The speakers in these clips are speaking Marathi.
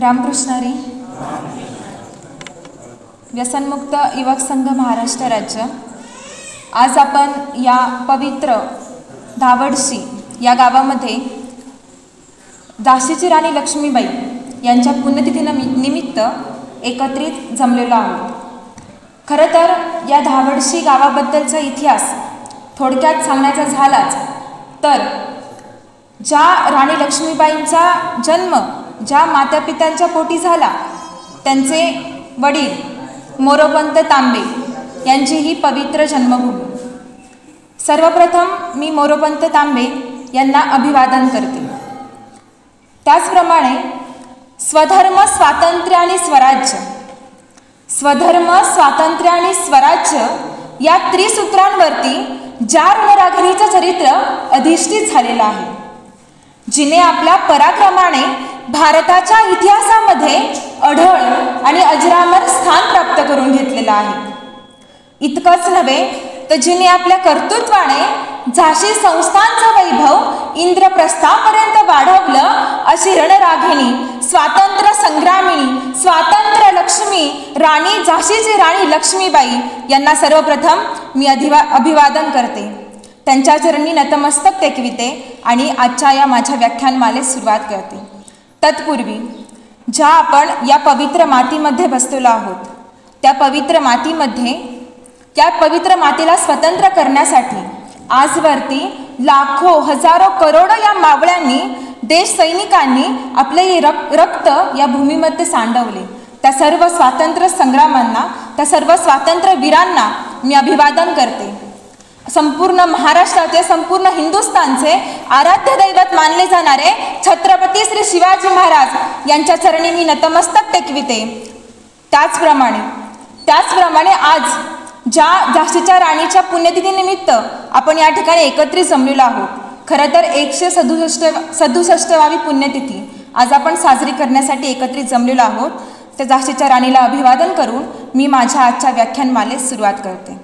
रामकृष्ण हरी. व्यसनमुक्त युवक संघ महाराष्ट्र राज्य. आज आपण या पवित्र धावडशी या गावामध्ये झाशीची राणी लक्ष्मीबाई यांच्या पुण्यतिथीनिमित्त एकत्रित जमलेलो आहोत. खरं तर या धावडशी गावाबद्दलचा इतिहास थोडक्यात सांगण्याचा झालाच तर ज्या राणी लक्ष्मीबाईंचा जन्म ज्या मातापित्यांच्या पोटी झाला त्यांचे वडील मोरोपंत तांबे यांची ही पवित्र जन्मभूमी. सर्वप्रथम मी मोरोपंत तांबे यांना अभिवादन करते. त्याचप्रमाणे स्वधर्म स्वातंत्र्य आणि स्वराज्य, स्वधर्म स्वातंत्र्य आणि स्वराज्य या त्रिसूत्रांवरती ज्या रणरागिणीचं चरित्र अधिष्ठित झालेलं आहे, जिने आपल्या पराक्रमाने भारताच्या इतिहासामध्ये अढळ आणि अजरामर स्थान प्राप्त करून घेतलेलं आहे. इतकंच नव्हे तर जिने आपल्या कर्तृत्वाने झाशी संस्थांचं वैभव इंद्रप्रस्थापर्यंत वाढवलं, अशी रणरागिणी, स्वातंत्र्य संग्रामिणी, स्वातंत्र्य लक्ष्मी राणी झाशीची राणी लक्ष्मीबाई यांना सर्वप्रथम मी अभिवादन करते. त्यांच्या चरणी नतमस्तक टेकविते आणि आजच्या या माझ्या व्याख्यानमालेस सुरुवात करते. तत्पूर्वी ज्या आपण या पवित्र मातीमध्ये बसलेलो आहोत, त्या पवित्र मातीला स्वतंत्र करण्यासाठी आजवरती लाखो हजारो करोडो या मावळ्यांनी, देश सैनिकांनी आपले रक्त या भूमीमध्ये सांडवले. त्या सर्व स्वातंत्र्य संग्रामांना, त्या सर्व स्वातंत्र्य वीरांना मी अभिवादन करते. संपूर्ण महाराष्ट्राचे, संपूर्ण हिंदुस्थानचे आराध्य दैवत मानले जाणारे छत्रपती श्री शिवाजी महाराज यांच्या चरणी मी नतमस्तक टेकविते. त्याचप्रमाणे आज ज्या झाशीच्या राणीच्या पुण्यतिथीनिमित्त आपण या ठिकाणी एकत्रित जमलेलो आहोत. खरं तर 167वी पुण्यतिथी आज आपण साजरी करण्यासाठी एकत्रित जमलेलो आहोत. त्या झाशीच्या राणीला अभिवादन करून मी माझ्या आजच्या व्याख्यानमालेस सुरुवात करते.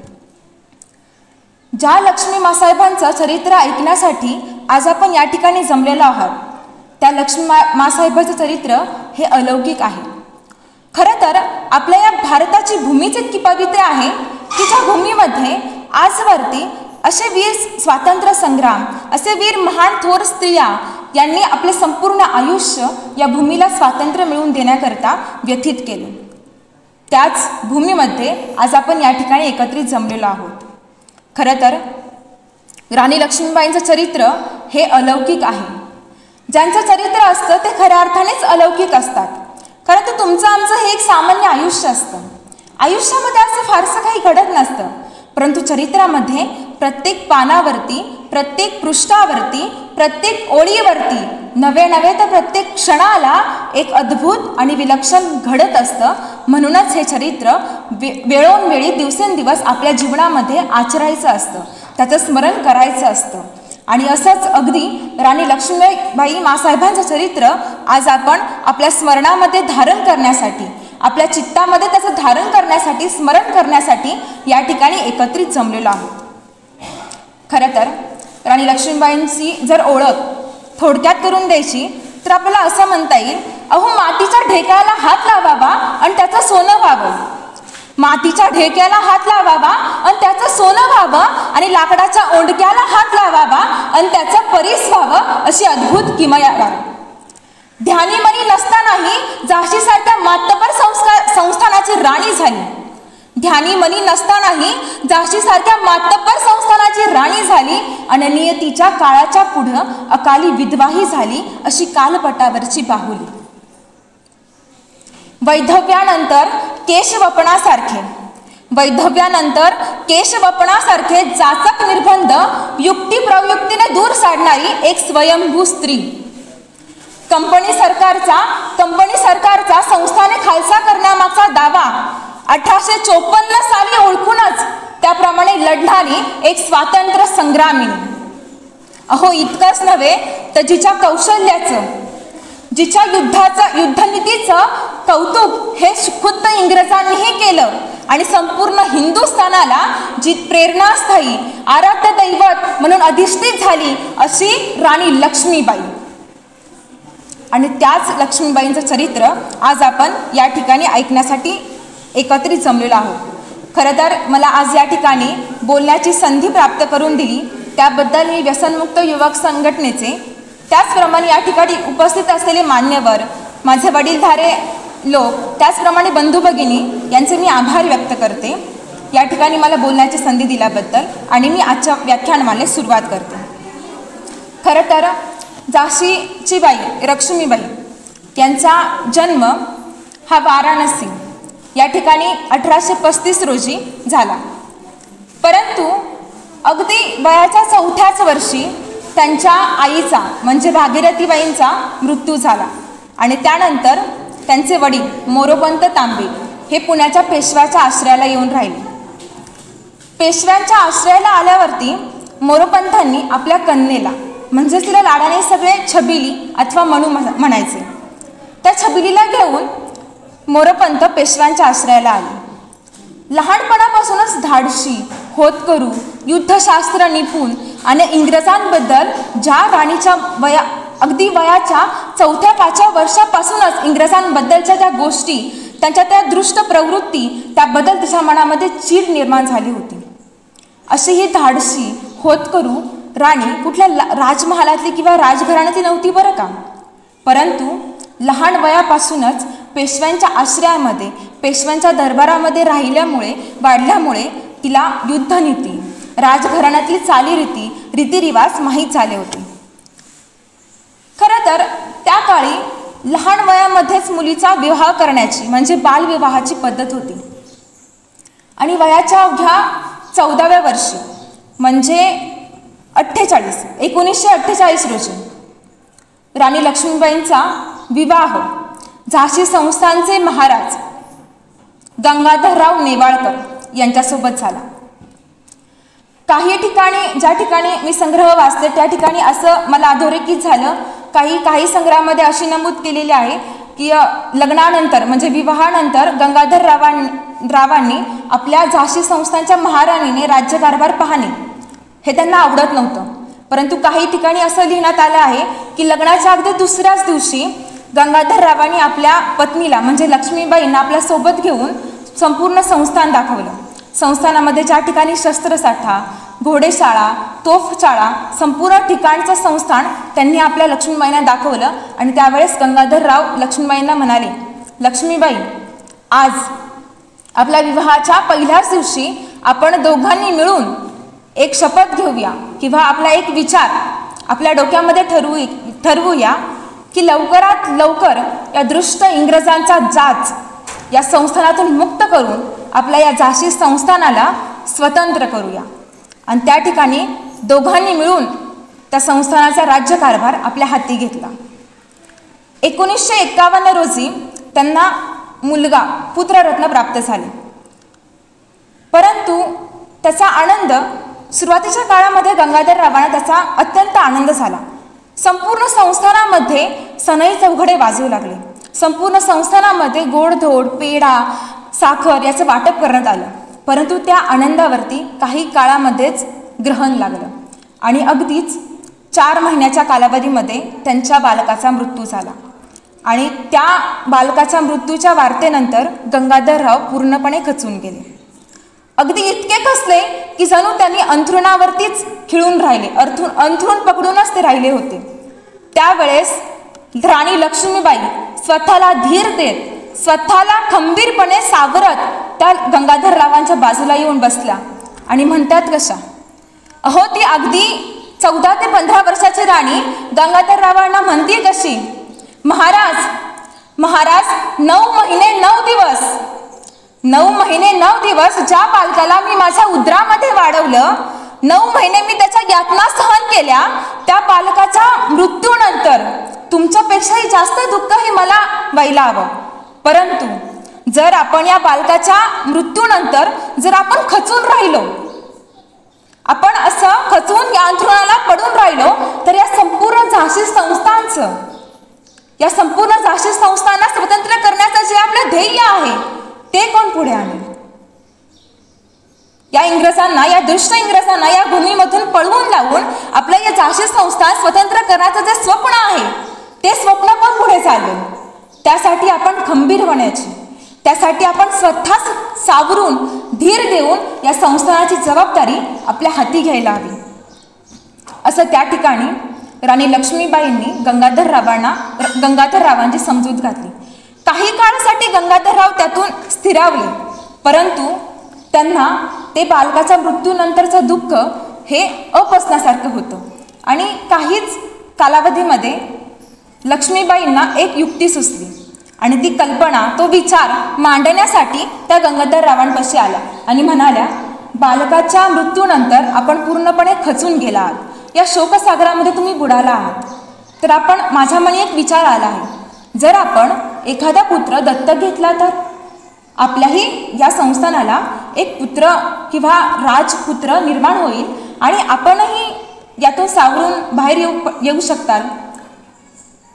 ज्या लक्ष्मी मासाहेबांचं चरित्र ऐकण्यासाठी आज आपण या ठिकाणी जमलेलो आहोत, त्या लक्ष्मी मासाहेबांचं चरित्र हे अलौकिक आहे. खरं तर आपल्या या भारताची भूमीच इतकी पवित्र आहे की ज्या भूमीमध्ये आजवरती असे वीर स्वातंत्र्य संग्राम, असे वीर महान थोर स्त्रिया यांनी आपले संपूर्ण आयुष्य या भूमीला स्वातंत्र्य मिळवून देण्याकरता व्यतीत केले. त्याच भूमीमध्ये आज आपण या ठिकाणी एकत्रित जमलेलो आहोत. खरं तर राणी लक्ष्मीबाईंचं चरित्र हे अलौकिक आहे. ज्यांचं चरित्र असतं ते खऱ्या अर्थानेच अलौकिक असतात. खरं तर तुमचं आमचं हे एक सामान्य आयुष्य असतं. आयुष्यामध्ये असं फारसं काही घडत नसतं, परंतु चरित्रामध्ये प्रत्येक पानावरती, प्रत्येक पृष्ठावरती, प्रत्येक ओळीवरती नवे तर प्रत्येक क्षणाला एक अद्भुत आणि विलक्षण घडत असतं. म्हणूनच हे चरित्र वेळोवेळी दिवसेंदिवस आपल्या जीवनामध्ये आचरायचं असतं, त्याचं स्मरण करायचं असतं. आणि असंच अगदी राणी लक्ष्मीबाई मासाहेबांचं चरित्र आज आपण आपल्या स्मरणामध्ये धारण करण्यासाठी, आपल्या चित्तामध्ये त्याचं धारण करण्यासाठी, स्मरण करण्यासाठी या ठिकाणी एकत्रित जमलेलो आहोत. खरं तर राणी लक्ष्मीबाईंची जर ओळख थोडक्यात करून द्यायची तर आपल्याला असं म्हणता येईल, अहो मातीच्या ढेक्याला हात लावावा आणि त्याचं सोनं व्हावं. मातीच्या ढेक्याला हात लावावा आणि त्याचं सोनं व्हावं, आणि लाकडाच्या ओंडक्याला हात लावावा आणि त्याचं परीस व्हावं, अशी अद्भुत किमया. ध्यानीमनी नसतानाही झाशीसारख्या मातबर संस्थानाची राणी झाली. ध्यानीमनी नसतानाही झाशीसारख्या मातब्बर संस्थानाची राणी झाली आणि नियतीच्या काळाच्या पुढं अकाली विधवाही झाली, अशी कालपटावरची बाहुली. वैधव्यानंतर केशवपणासारखे जाचक निर्बंध युक्तिप्रयुक्तीने दूर साडणारी एक स्वयंभू स्त्री. कंपनी सरकारचा संस्थाने खालसा करण्यामागचा दावा 1854 साली ओळखूनच त्याप्रमाणे लढणारी एक स्वातंत्र्य संग्रामिणी. अहो इतकंच नव्हे तर जिच्या कौशल्याचं, जिच्या युद्धनीतीचं कौतुक हे खुद्द इंग्रजांनीही केलं आणि संपूर्ण हिंदुस्थानाला जी प्रेरणास्थायी, आराध्य दैवत म्हणून अधिष्ठित झाली, अशी राणी लक्ष्मीबाई. आणि त्याच लक्ष्मीबाईंचं चरित्र आज आपण या ठिकाणी ऐकण्यासाठी एकत्रित जमलेलो आहोत। खरं तर मला आज या ठिकाणी बोलण्याची संधी प्राप्त करून दिली त्याबद्दल मी व्यसनमुक्त युवक संघटनेचे, त्याचप्रमाणे या ठिकाणी उपस्थित असलेले मान्यवर, माझे वडीलधारे लोक, त्याचप्रमाणे बंधू भगिनी यांचे मी आभार व्यक्त करते या ठिकाणी मला बोलण्याची संधी दिल्याबद्दल। आणि मी आजच्या व्याख्यानमालेस सुरुवात करते। खरं तर झाशीची बाई लक्ष्मीबाई यांचा जन्म हा वाराणसी या ठिकाणी 1835 रोजी झाला, परंतु अगदी वयाच्या 4थ्याच वर्षी त्यांच्या आईचा म्हणजे भागीरथीबाईंचा मृत्यू झाला आणि त्यानंतर त्यांचे वडील मोरोपंत तांबे हे पुण्याच्या पेशव्याच्या आश्रयाला येऊन राहिले। पेशव्यांच्या आश्रयाला आल्यावरती मोरोपंतांनी आपल्या कन्येला म्हणजे तिला लाडाने सगळे छबिली अथवा म्हणू म्हणायचे, त्या छबिलीला घेऊन मोरोपंत पेशव्यांच्या आश्रयाला आले। लहानपणापासूनच धाडशी, होतकरू, युद्धशास्त्र निपुण आणि इंग्रजांबद्दल ज्या राणीच्या अगदी वयाच्या 4थ्या-5व्या वर्षापासूनच इंग्रजांबद्दलच्या ज्या गोष्टी, त्यांच्या त्या दृष्ट प्रवृत्ती, त्याबद्दल तिच्या मनामध्ये चीड निर्माण झाली होती। अशी ही धाडशी, होतकरू राणी कुठल्या राजमहालातली किंवा राजघराण्यातली नव्हती बरं का, परंतु लहान वयापासूनच पेशव्यांच्या आश्रयामध्ये, पेशव्यांच्या दरबारामध्ये वाढल्यामुळे तिला युद्धनीती, राजघराण्यातली चालीरीती, रीतिरिवाज माहीत झाले होते। खरं तर त्या काळी लहान वयामध्येच मुलीचा विवाह करण्याची म्हणजे बालविवाहाची पद्धत होती आणि वयाच्या अवघ्या 14व्या वर्षी म्हणजे 1948 रोजी राणी लक्ष्मीबाईंचा विवाह झाशी संस्थानचे महाराज गंगाधरराव नेवाळकर यांच्यासोबत झाला। काही ठिकाणी, ज्या ठिकाणी मी संग्रह वाचले त्या ठिकाणी असं मला अधोरेखित झालं, काही संग्रहामध्ये अशी नमूद केलेली आहे की लग्नानंतर म्हणजे विवाहानंतर गंगाधररावांनी आपल्या झाशी संस्थानच्या महाराणीने राज्यकारभार पाहणे हे त्यांना आवडत नव्हतं, परंतु काही ठिकाणी असं लिहिण्यात आलं आहे की लग्नाच्या अगदी दुसऱ्याच दिवशी गंगाधररावांनी आपल्या पत्नीला म्हणजे लक्ष्मीबाईंना आपल्या सोबत घेऊन संपूर्ण संस्थान दाखवलं। संस्थानामध्ये ज्या ठिकाणी शस्त्रसाठा, घोडेशाळा, तोफशाळा, संपूर्ण ठिकाणचं संस्थान त्यांनी आपल्या लक्ष्मीबाईंना दाखवलं आणि त्यावेळेस गंगाधरराव लक्ष्मीबाईंना म्हणाले, लक्ष्मीबाई, आज आपल्या विवाहाच्या पहिल्याच दिवशी आपण दोघांनी मिळून एक शपथ घेऊया किंवा आपला एक विचार आपल्या डोक्यामध्ये ठरवूया की लवकरात लवकर या दृष्ट इंग्रजांचा जाच या संस्थानातून मुक्त करून आपल्या या झाशी संस्थानाला स्वतंत्र करूया। आणि त्या ठिकाणी दोघांनी मिळून त्या संस्थानाचा राज्यकारभार आपल्या हाती घेतला। 1951 रोजी त्यांना मुलगा पुत्ररत्न प्राप्त झाले, परंतु त्याचा आनंद सुरुवातीच्या काळामध्ये गंगाधररावांना त्याचा अत्यंत आनंद झाला। संपूर्ण संस्थानामध्ये सनई चौघडे वाजवू लागले, संपूर्ण संस्थानामध्ये गोडधोड, पेढा, साखर याचं वाटप करण्यात आलं, परंतु त्या आनंदावरती काही काळामध्येच ग्रहण लागलं आणि अगदीच 4 महिन्याच्या कालावधीमध्ये त्यांच्या बालकाचा मृत्यू झाला आणि त्या बालकाच्या मृत्यूच्या वार्तेनंतर गंगाधरराव पूर्णपणे खचून गेले। अगदी इतके खचले की जणू त्यांनी अंथरुणावरतीच खिळून राहिले, अंथरुण पकडूनच ते राहिले होते। त्यावेळेस राणी लक्ष्मीबाई स्वतःला धीर देत, स्वतःला खंबीरपणे सावरत त्या गंगाधररावांच्या बाजूला येऊन बसल्या आणि म्हणतात कशा, अहो ती अगदी 14 ते 15 वर्षाची राणी गंगाधररावांना म्हणते कशी, महाराज 9 महिने 9 दिवस 9 महिने 9 दिवस ज्या बालकाला मी माझ्या उदरामध्ये वाढवलं, 9 महिने मी त्याच्या यातना सहन केल्या, त्या बालकाच्या मृत्यूनंतर तुमच्यापेक्षाही जास्त दुःख हे मला व्हायला हवं, परंतु जर आपण या बालकाच्या मृत्यूनंतर जर आपण खचून राहिलो, आपण असं खचून या अंथरुणाला पडून राहिलो, तर या संपूर्ण झाशी संस्थांना स्वतंत्र करण्याचं जे आपलं ध्येय आहे ते कोण पुढे आणेल? या इंग्रजांना, या दुष्ट इंग्रजांना या भूमीमधून पळवून लावून आपल्या या झाशी संस्थान स्वतंत्र करण्याचं जे स्वप्न आहे ते स्वप्न कोण चालेल, त्यासाठी आपण खंबीर होण्याची, त्यासाठी आपण स्वतःच सावरून धीर देऊन या संस्थानाची जबाबदारी आपल्या हाती घ्यायला हवी, असं त्या ठिकाणी राणी लक्ष्मीबाईंनी गंगाधररावांची समजूत घातली. काही काळासाठी गंगाधरराव त्यातून स्थिरावले, परंतु त्यांना ते बालकाच्या मृत्यूनंतरचं दुःख हे अपसण्यासारखं होतं आणि काहीच कालावधीमध्ये लक्ष्मीबाईंना एक युक्ती सुचली आणि ती कल्पना, तो विचार मांडण्यासाठी त्या गंगाधररावांपाशी आल्या आणि म्हणाल्या, बालकाच्या मृत्यूनंतर आपण पूर्णपणे खचून गेला आहात, या शोकसागरामध्ये तुम्ही बुडाला आहात. तर माझ्या मनी एक विचार आला आहे, जर आपण एखादा पुत्र दत्तक घेतला तर आपल्याही या संस्थानाला एक पुत्र किंवा राजपुत्र निर्माण होईल आणि आपणही यातून सावरून बाहेर येऊ शकताल.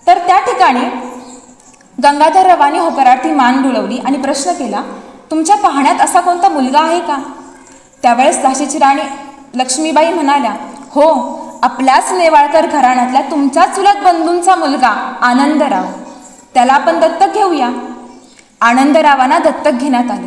तर त्या ठिकाणी गंगाधररावांनी होकारार्थी मान डोलवली आणि प्रश्न केला, तुमच्या पाहण्यात असा कोणता मुलगा आहे का? त्यावेळेस झाशीची राणी लक्ष्मीबाई म्हणाल्या, हो, आपल्याच नेवाळकर घराण्यातल्या तुमच्या चुलत बंधूंचा मुलगा आनंदराव, त्याला आपण दत्तक घेऊया. आनंदरावांना दत्तक घेण्यात आले.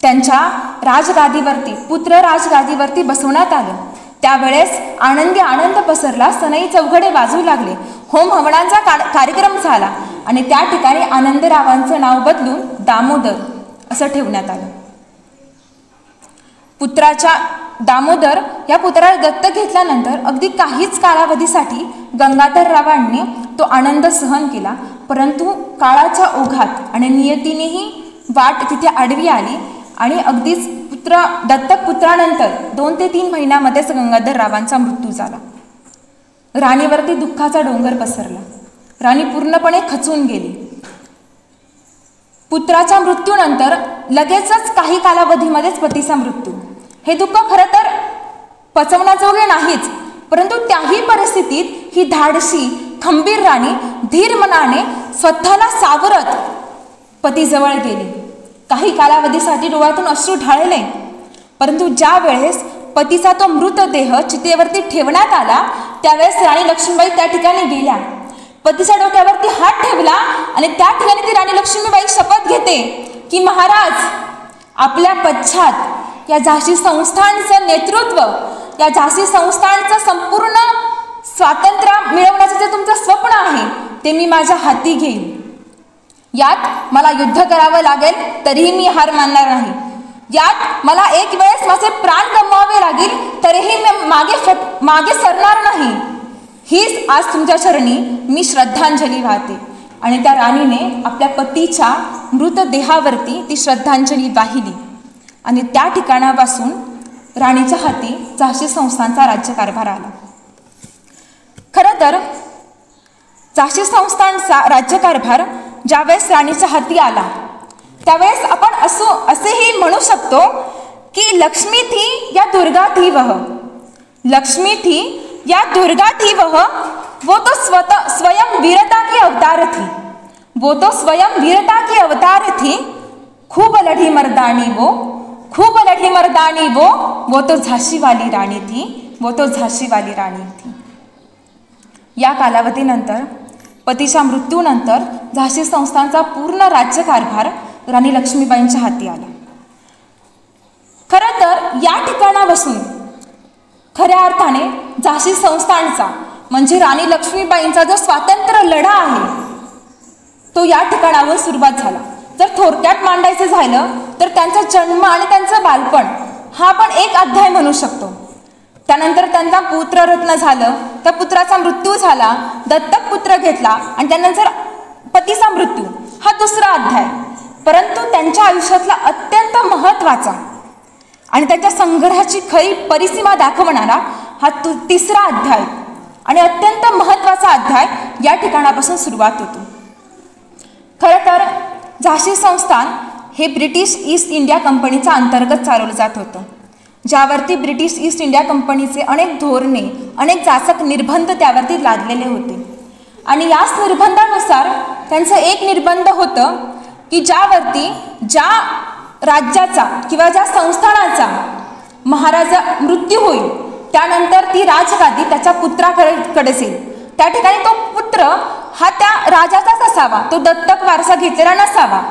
त्यांच्या राजगादीवरती, पुत्र राजगादीवरती बसवण्यात आलं. त्यावेळेस आनंदी आनंद पसरला, सनई चौघडे वाजू लागले, होम हवनांचा कार्यक्रम झाला आणि त्या ठिकाणी आनंदरावांचं नाव बदलून दामोदर असं ठेवण्यात आलं. पुत्राच्या दामोदर या पुत्राला दत्तक घेतल्यानंतर अगदी काहीच कालावधीसाठी गंगाधररावांनी तो आनंद सहन केला, परंतु काळाच्या ओघात आणि नियतीनेही वाट तिथे आडवी आली आणि अगदीच दत्तक पुत्रानंतर 2 ते 3 महिन्यामध्येच गंगाधररावांचा मृत्यू झाला. राणीवरती दुःखाचा डोंगर पसरला. राणी पूर्णपणे खचून गेली. पुत्राच्या मृत्यूनंतर लगेचच काही कालावधीमध्येच पतीचा मृत्यू. हे दुःख खरं तर पचवण्याजोगे नाहीच, परंतु त्याही परिस्थितीत ही धाडसी खंबीर राणी धीर मनाने स्वतःला सावरत पतीजवळ गेली. काही कालावधीसाठी डोळ्यातून अश्रू ढाळले, परंतु ज्या वेळेस पतीचा तो मृतदेह चितेवरती ठेवण्यात आला त्यावेळेस राणी लक्ष्मीबाई त्या ठिकाणी गेल्या. पतीच्या डोक्यावरती हात ठेवला आणि त्या ठिकाणी ती राणी लक्ष्मीबाई शपथ घेते की महाराज, आपल्या पश्चात या झाशी संस्थानचं नेतृत्व, या झाशी संस्थानचं संपूर्ण स्वातंत्र्य मिळवण्याचं जे तुमचं स्वप्न आहे ते मी माझ्या हाती घेईन. यात मला युद्ध करावं लागेल तरीही मी हार मानणार नाही. यात मला एक वेळेस माझे प्राण गमवावे लागेल तरीही मी मागे सरणार नाही. हीच आज तुमच्या चरणी मी श्रद्धांजली वाहते. आणि त्या राणीने आपल्या पतीच्या मृतदेहावरती ती श्रद्धांजली वाहिली आणि त्या ठिकाणापासून राणीच्या हाती झाशी संस्थानचा राज्यकारभार आला. खरं तर झाशी संस्थानचा राज्यकारभार ज्यावेळेस राणीच्या हाती आला त्यावेळेस आपण असेही म्हणू शकतो की लक्ष्मी थी या दुर्गा थी वह, लक्ष्मी थी या दुर्गा थी वह, वो तो स्वयं वीरता की अवतार थी, वो तो स्वयं वीरता की अवतार थी, खूब लढी मर्दानी वो, खूब लढी मर्दानी वो तो झाशी वाली राणी थी, वो तो झाशी वाली राणी थी. या कालावधीनंतर पतीच्या मृत्यूनंतर झाशी संस्थानचा पूर्ण राज्यकारभार राणी लक्ष्मीबाईंच्या हाती आला. खरं तर या ठिकाणापासून खऱ्या अर्थाने झाशी संस्थानचा म्हणजे राणी लक्ष्मीबाईंचा जो स्वातंत्र्य लढा आहे तो या ठिकाणावर सुरुवात झाला. जर थोडक्यात मांडायचं झालं तर त्यांचा जन्म आणि त्यांचं बालपण हा आपण एक अध्याय म्हणू शकतो. त्यानंतर त्यांचा पुत्ररत्न झालं, त्या पुत्राचा मृत्यू झाला, दत्तक पुत्र घेतला आणि त्यानंतर पतीचा मृत्यू हा दुसरा अध्याय. परंतु त्यांच्या आयुष्यातला अत्यंत महत्त्वाचा आणि त्यांच्या संघर्षाची खरी परिसीमा दाखवणारा हा तिसरा अध्याय आणि अत्यंत महत्त्वाचा अध्याय या ठिकाणापासून सुरुवात होतो. खरं तर झाशी संस्थान हे ब्रिटिश ईस्ट इंडिया कंपनीच्या अंतर्गत चालवलं जात होतं, ज्यावरती ब्रिटिश ईस्ट इंडिया कंपनीचे अनेक धोरणे, अनेक जाचक निर्बंध त्यावरती लादलेले होते. आणि याच निर्बंधानुसार त्यांचं एक निर्बंध होतं की ज्यावरती ज्या राज्याचा किंवा ज्या संस्थानाचा महाराजा मृत्यू होईल त्यानंतर ती राजगादी त्याच्या पुत्राकडे असेल. त्या ठिकाणी तो पुत्र हा त्या राजाचाच असावा, तो दत्तक वारसा घेतलेला नसावा.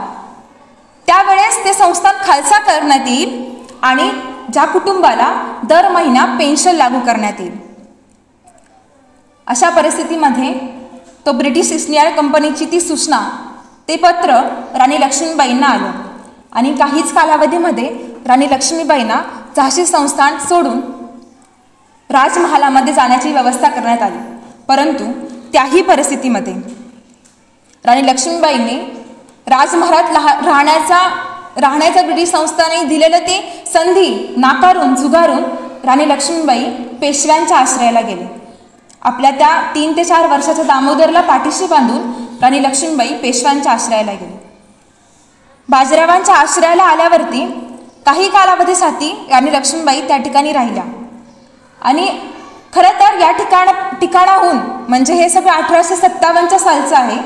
त्यावेळेस ते संस्थान खालसा करण्यात येईल आणि ज्या कुटुंबाला दर महिना पेन्शन लागू करण्यात येईल. अशा परिस्थितीमध्ये तो ब्रिटिश ईस्ट इंडिया कंपनीची ती सूचना, ते पत्र राणी लक्ष्मीबाईंना आलं आणि काहीच कालावधीमध्ये राणी लक्ष्मीबाईंना झाशी संस्थान सोडून राजमहालामध्ये जाण्याची व्यवस्था करण्यात आली. परंतु त्याही परिस्थितीमध्ये राणी लक्ष्मीबाईंनी राजमहालात राहण्याचा ब्रिटिश संस्थाने दिलेलं ते संधी नाकारून झुगारून राणी लक्ष्मीबाई पेशव्यांच्या आश्रयाला गेले. आपल्या त्या 3 ते 4 वर्षाच्या दामोदरला पाठीशी बांधून राणी लक्ष्मीबाई पेशव्यांच्या आश्रयाला गेली. बाजीरावांच्या आश्रयाला आल्यावरती काही कालावधीसाठी राणी लक्ष्मीबाई त्या ठिकाणी राहिल्या आणि खरं तर या ठिकाणाहून म्हणजे हे सगळं 1857 सालचं आहे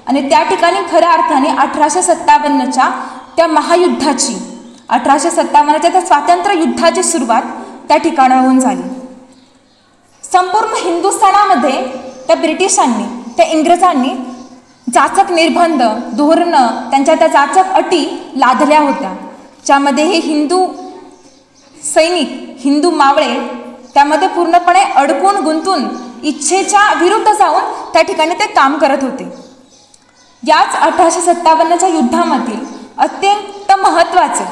आणि त्या ठिकाणी खऱ्या अर्थाने 1857च्या त्या महायुद्धाची 1857च्या त्या स्वातंत्र्य युद्धाची सुरुवात त्या ठिकाणाहून झाली. संपूर्ण हिंदुस्थानामध्ये त्या ब्रिटिशांनी, त्या इंग्रजांनी जाचक निर्बंध, धोरणं, त्यांच्या त्या जाचक अटी लादल्या होत्या, ज्यामध्ये हे हिंदू सैनिक, हिंदू मावळे त्यामध्ये पूर्णपणे अडकून गुंतून इच्छेच्या विरुद्ध जाऊन त्या ठिकाणी ते काम करत होते. याच 1857च्या युद्धामधील अत्यंत महत्त्वाचे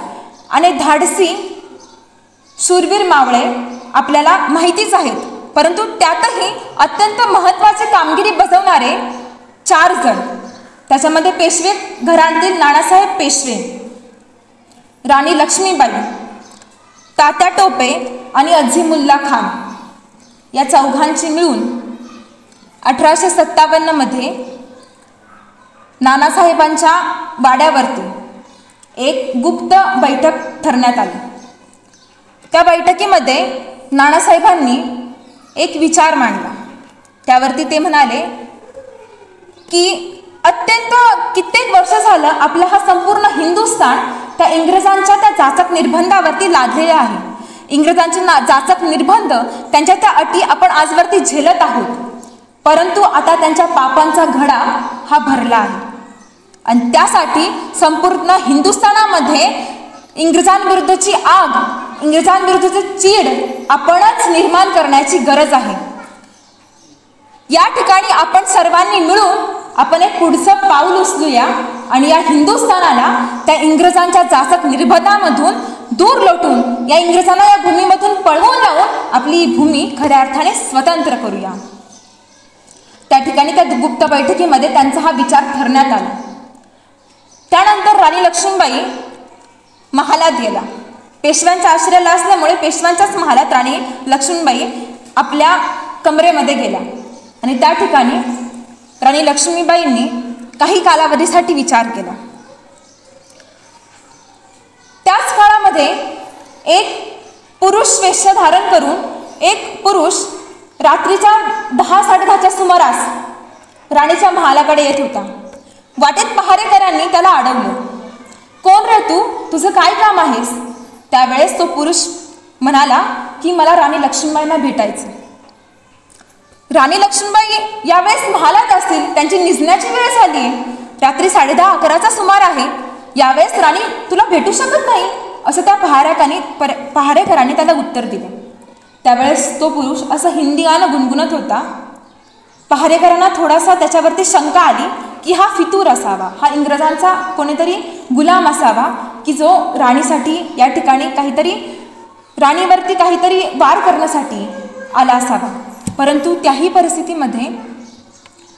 आणि धाडसी शूरवीर मावळे आपल्याला माहितीच आहेत, परंतु त्यातही अत्यंत महत्त्वाची कामगिरी बजावणारे 4 जण, त्याच्यामध्ये पेशवे घराण्यातील नानासाहेब पेशवे, राणी लक्ष्मीबाई, तात्या टोपे आणि अझीमुल्ला खान या चौघांची मिळून 1857मध्ये नानासाहेबांच्या वाड्यावरती एक गुप्त बैठक ठरण्यात आली. त्या बैठकीमध्ये नानासाहेबांनी एक विचार मांडला. त्यावरती ते म्हणाले की अत्यंत कित्येक वर्ष झालं आपला हा संपूर्ण हिंदुस्थान त्या इंग्रजांच्या त्या जाचक निर्बंधावरती लादलेला आहे. इंग्रजांचे जाचक निर्बंध, त्यांच्या त्या अटी आपण आजवरती झेलत आहोत, परंतु आता त्यांच्या पापांचा घडा हा भरला आहे आणि त्यासाठी संपूर्ण हिंदुस्थानामध्ये इंग्रजांविरुद्धची आग, इंग्रजांविरुद्धची चीड आपणच निर्माण करण्याची गरज आहे. या ठिकाणी आपण सर्वांनी मिळून आपण एक पुढचं पाऊल उचलूया आणि या हिंदुस्थानाला त्या इंग्रजांच्या जाचक निर्बंधामधून दूर लोटून या इंग्रजांना या भूमीमधून पळवून लावून आपली भूमी खऱ्या अर्थाने स्वतंत्र करूया. त्या ठिकाणी त्या गुप्त बैठकीमध्ये त्यांचा हा विचार ठरण्यात आला. त्यानंतर राणी लक्ष्मीबाई महालात गेला. पेशव्यांच्या आश्रयाला असल्यामुळे पेशव्यांच्याच महालात राणी लक्ष्मीबाई आपल्या कमरेमध्ये गेल्या आणि त्या ठिकाणी राणी लक्ष्मीबाईंनी काही कालावधीसाठी विचार केला. त्याच काळामध्ये एक पुरुष वेश धारण करून एक पुरुष रात्रीच्या 10-10:30च्या सुमारास राणीच्या महालाकडे येत होता. वाटेत पहारेकरांनी त्याला अडवलं. कोण रे तू, तुझं काय काम आहेस? त्यावेळेस तो पुरुष म्हणाला की मला राणी लक्ष्मीबाईंना भेटायचं. राणी लक्ष्मीबाई यावेळेस महालात असतील, त्यांची निजण्याची वेळ झाली, रात्री 10:30-11चा सुमार आहे. यावेळेस राणी तुला भेटू शकत नाही असं त्या पहारेकरांनी त्याला उत्तर दिलं. त्यावेळेस तो पुरुष असं हिंदी गाणं गुणगुणत होता. पहारेकरांना थोडासा त्याच्यावरती शंका आली की हा फितूर असावा, हा इंग्रजांचा कोणीतरी गुलाम असावा की जो राणीसाठी या ठिकाणी काहीतरी राणीवरती काहीतरी वार करण्यासाठी आला असावा. परंतु त्याही परिस्थितीमध्ये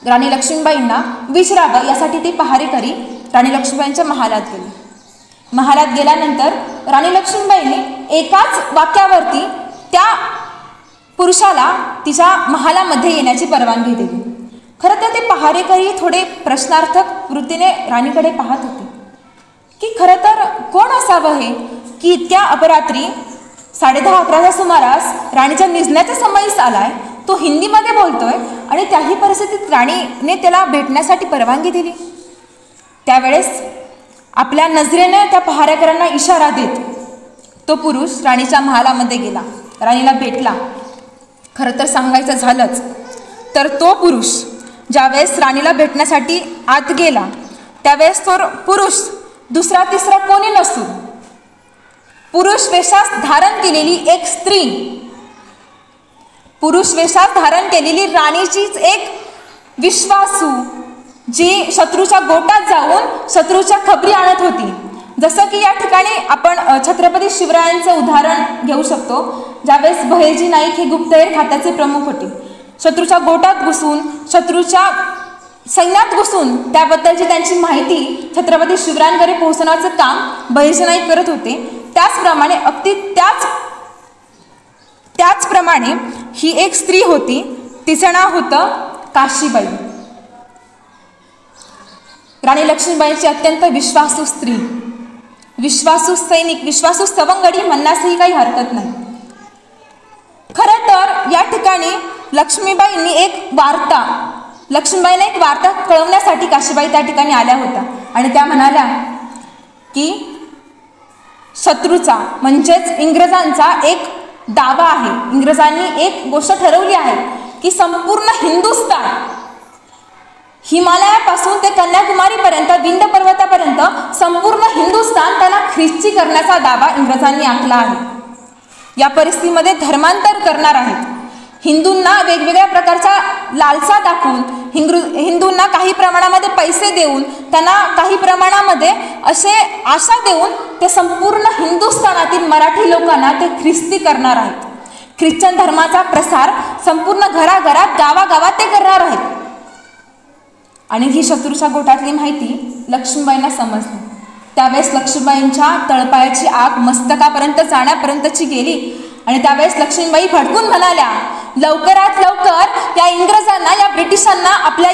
राणी लक्ष्मीबाईंना विचारावं यासाठी ते पहारेकरी राणी लक्ष्मीबाईंच्या महालात गेले. महालात गेल्यानंतर राणी लक्ष्मीबाईंनी एकाच वाक्यावरती त्या पुरुषाला तिच्या महालामध्ये येण्याची परवानगी दिली. खरं तर ते पहारेकरी थोडे प्रश्नार्थक वृत्तीने राणीकडे पाहत होते की खरं तर कोण असावं हे की इतक्या अपरात्री 10:30-11च्या सुमारास राणीच्या निजण्याचा समयच आलाय, तो हिंदीमध्ये बोलतोय आणि त्याही परिस्थितीत राणीने त्याला भेटण्यासाठी परवानगी दिली. त्यावेळेस आपल्या नजरेने त्या पहारेकरांना इशारा देत तो पुरुष राणीच्या महालामध्ये गेला, राणीला भेटला. खरं तर सांगायचं झालंच तर तो पुरुष ज्यावेळेस राणीला भेटण्यासाठी आत गेला त्यावेळेस तो पुरुष दुसरा तिसरा कोणी नसून पुरुष वेशात धारण केलेली एक स्त्री, पुरुष वेशात धारण केलेली राणीचीच एक विश्वासू जी शत्रूच्या गोटात जाऊन शत्रूच्या खबरी आणत होती. जसं की या ठिकाणी आपण छत्रपती शिवरायांचं उदाहरण घेऊ शकतो. ज्यावेळेस बहिर्जी नाईक हे गुप्तहेर खात्याचे प्रमुख होते, शत्रूच्या गोटात घुसून शत्रूच्या सैन्यात घुसून त्याबद्दलची त्यांची माहिती छत्रपती शिवरायांकडे पोहोचवण्याचं काम बहिर्जी नाईक करत होते. त्याचप्रमाणे अगदी त्याचप्रमाणे ही एक स्त्री होती, तिचं नाव होतं काशीबाई. राणी लक्ष्मीबाईंची अत्यंत विश्वासू स्त्री, विश्वासू सैनिक, विश्वासू सवंगडी म्हणण्यासही काही हरकत नाही. खरं तर या ठिकाणी लक्ष्मीबाईंनी लक्ष्मीबाईंना एक वार्ता कळवण्यासाठी काशीबाई त्या ठिकाणी आल्या होत्या आणि त्या म्हणाल्या की शत्रूचा म्हणजेच इंग्रजांचा एक दावा आहे. इंग्रजांनी एक गोष्ट ठरवली आहे की संपूर्ण हिंदुस्थान, हिमालयापासून ते कन्याकुमारीपर्यंत, विंध्य पर्वतापर्यंत संपूर्ण हिंदुस्थान त्यांना ख्रिस्ती करण्याचा दावा इंग्रजांनी आखला आहे. या परिस्थितीमध्ये धर्मांतर करणार आहेत. हिंदूंना वेगवेगळ्या प्रकारच्या लालसा दाखवून, हिंदूंना काही प्रमाणामध्ये पैसे देऊन, त्यांना काही प्रमाणामध्ये असे आशा देऊन ते संपूर्ण हिंदुस्थानातील मराठी लोकांना ते ख्रिस्ती करणार आहेत. ख्रिश्चन धर्माचा प्रसार संपूर्ण घराघरात, गावागावात ते करणार आहेत. आणि ही शत्रूच्या गोठातली माहिती लक्ष्मीबाईंना समजली. त्यावेळेस लक्ष्मीबाईंच्या तळपायाची आग मस्तकापर्यंत जाण्यापर्यंतची गेली आणि त्यावेळेस लक्ष्मीबाई भडकून म्हणाल्या, लवकरात लवकर या इंग्रजांना, या ब्रिटिशांना आपल्या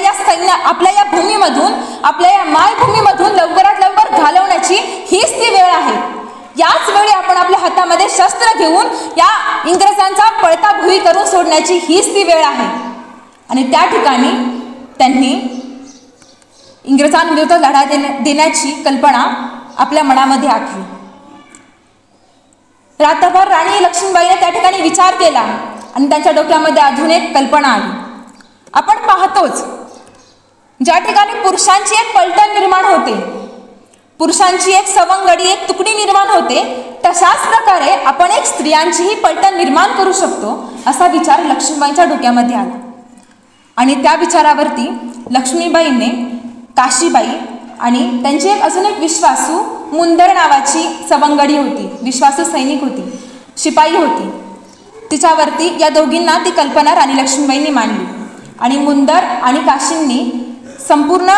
या भूमीमधून, आपल्या या मायभूमीमधून लवकरात लवकर घालवण्याची हीच ती वेळ आहे. याच वेळी आपण आपल्या हातामध्ये शस्त्र घेऊन या इंग्रजांचा पळता भुई करून सोडण्याची हीच ती वेळ आहे. आणि त्या ठिकाणी त्यांनी इंग्रजांविरुद्ध लढा देण्याची कल्पना आपल्या मनामध्ये आखली. रात्रभर राणी लक्ष्मीबाईने त्या ठिकाणी विचार केला आणि त्यांच्या डोक्यामध्ये अजून एक कल्पना आली. आपण पाहतोच ज्या ठिकाणी पुरुषांची एक पलटण निर्माण होते, पुरुषांची एक सवंगडी, एक तुकडी निर्माण होते, तशाच प्रकारे आपण एक स्त्रियांचीही पलटण निर्माण करू शकतो असा विचार लक्ष्मीबाईंच्या डोक्यामध्ये आला. आणि त्या विचारावरती लक्ष्मीबाईंने काशीबाई आणि त्यांची अजून एक विश्वासू मुंदर नावाची सवंगडी होती, विश्वासू सैनिक होती, शिपाई होती, तिच्यावरती या दोघींना ती कल्पना राणी लक्ष्मीबाईंनी मांडली. आणि मुंदर आणि काशींनी संपूर्ण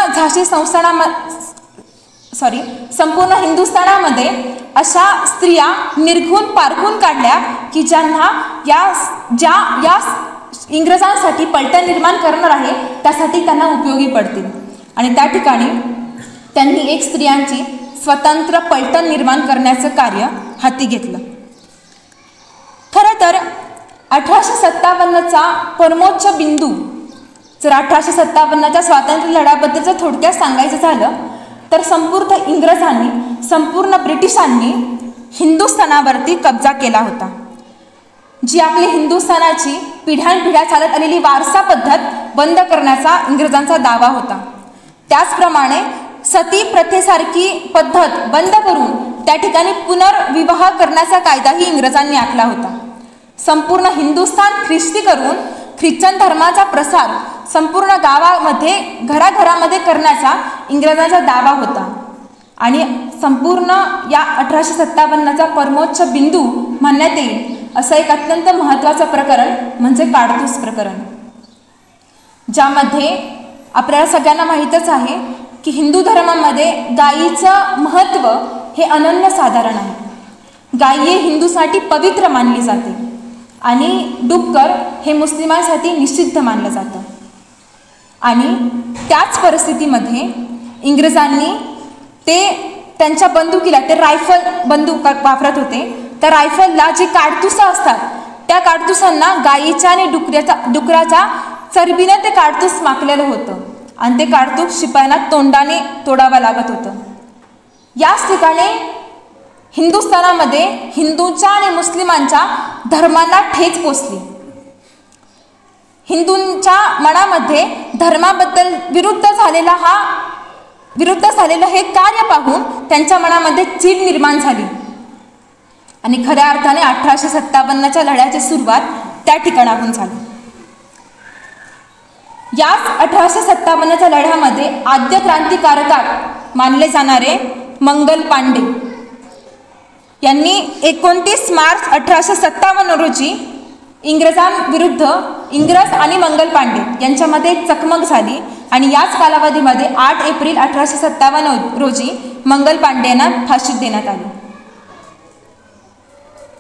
संपूर्ण हिंदुस्थानामध्ये अशा स्त्रिया निर्घून पारखून काढल्या की ज्यांना या इंग्रजांसाठी पलटण निर्माण करणार आहे त्यासाठी त्यांना उपयोगी पडतील. आणि त्या ठिकाणी त्यांनी एक स्त्रियांची स्वतंत्र पलटण निर्माण करण्याचं कार्य हाती घेतलं. खरं तर 1857चा परमोच्च बिंदू, जर 1857च्या स्वातंत्र्य लढ्याबद्दल जर थोडक्यात सांगायचं झालं तर संपूर्ण ब्रिटिशांनी हिंदुस्थानावरती कब्जा केला होता. जी आपली हिंदुस्थानाची पिढ्यानपिढ्या चालत आलेली वारसा पद्धत बंद करण्याचा इंग्रजांचा दावा होता. त्याचप्रमाणे सती प्रथेसारखी पद्धत बंद करून त्या ठिकाणी पुनर्विवाह करण्याचा कायदाही इंग्रजांनी आखला होता. संपूर्ण हिंदुस्थान ख्रिस्ती करून ख्रिश्चन धर्माचा प्रसार संपूर्ण गावामध्ये, घराघरामध्ये करण्याचा इंग्रजांचा दावा होता. आणि संपूर्ण या 1857चा परमोच्च बिंदू म्हणण्यात येईल असं एक अत्यंत महत्त्वाचं प्रकरण म्हणजे काडतूस प्रकरण, ज्यामध्ये आपल्याला सगळ्यांना माहीतच आहे की हिंदू धर्मामध्ये गायीचं महत्त्व हे अनन्यसाधारण आहे. गाय हे हिंदूसाठी पवित्र मानली जाते आणि डुक्कर हे मुस्लिमांसाठी निषिद्ध मानलं जातं. आणि त्याच परिस्थितीमध्ये इंग्रजांनी त्यांच्या बंदुकीला, ते रायफल बंदूक वापरत होते, त्या रायफलला जी काडतुसं असतात त्या काडतुसांना गायीच्या आणि डुकराच्या चरबीने ते काडतूस माखलेलं होतं आणि ते काडतूस शिपायांना तोंडाने तोडावं लागत होतं. याच ठिकाणी हिंदुस्थानामध्ये हिंदूंच्या आणि मुस्लिमांच्या धर्मांना ठेच पोचली. हिंदूंच्या मनामध्ये धर्माबद्दल विरुद्ध झालेला हा विरुद्ध झालेलं हे कार्य पाहून त्यांच्या मनामध्ये चीड निर्माण झाली आणि खऱ्या अर्थाने 1857च्या लढ्याची सुरुवात त्या ठिकाणाहून झाली. याच 1857च्या लढ्यामध्ये आद्य क्रांतिकारक मानले जाणारे मंगल पांडे यांनी 29 मार्च 1857 रोजी इंग्रजांविरुद्ध इंग्रज आणि मंगल पांडे यांच्यामध्ये चकमक झाली आणि याच कालावधीमध्ये 8 एप्रिल 1857 रोजी मंगल पांडे यांना फाशी देण्यात आली.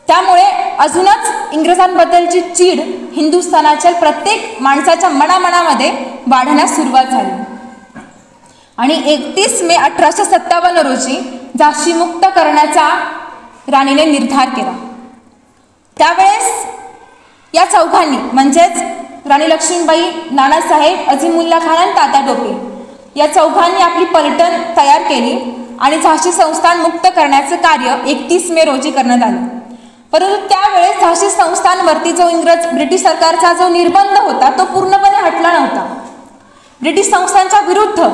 त्यामुळे अजूनच इंग्रजांबद्दलची चीड हिंदुस्थानाच्या प्रत्येक माणसाच्या मनामध्ये वाढण्यास सुरुवात झाली आणि 31 मे 1857 रोजी झाशी मुक्त करण्याचा राणीने निर्धार केला. त्यावेळेस या चौघांनी म्हणजेच राणी लक्ष्मीबाई, नानासाहेब, अझीमुल्ला खान आणि तात्या टोपे या चौघांनी आपली पलटण तयार केली आणि झाशी संस्थान मुक्त करण्याचं कार्य 31 मे रोजी करण्यात आलं. परंतु त्यावेळेस झाशी संस्थानवरती जो ब्रिटिश सरकारचा जो निर्बंध होता तो पूर्णपणे हटला नव्हता. ब्रिटिश संस्थांच्या विरुद्ध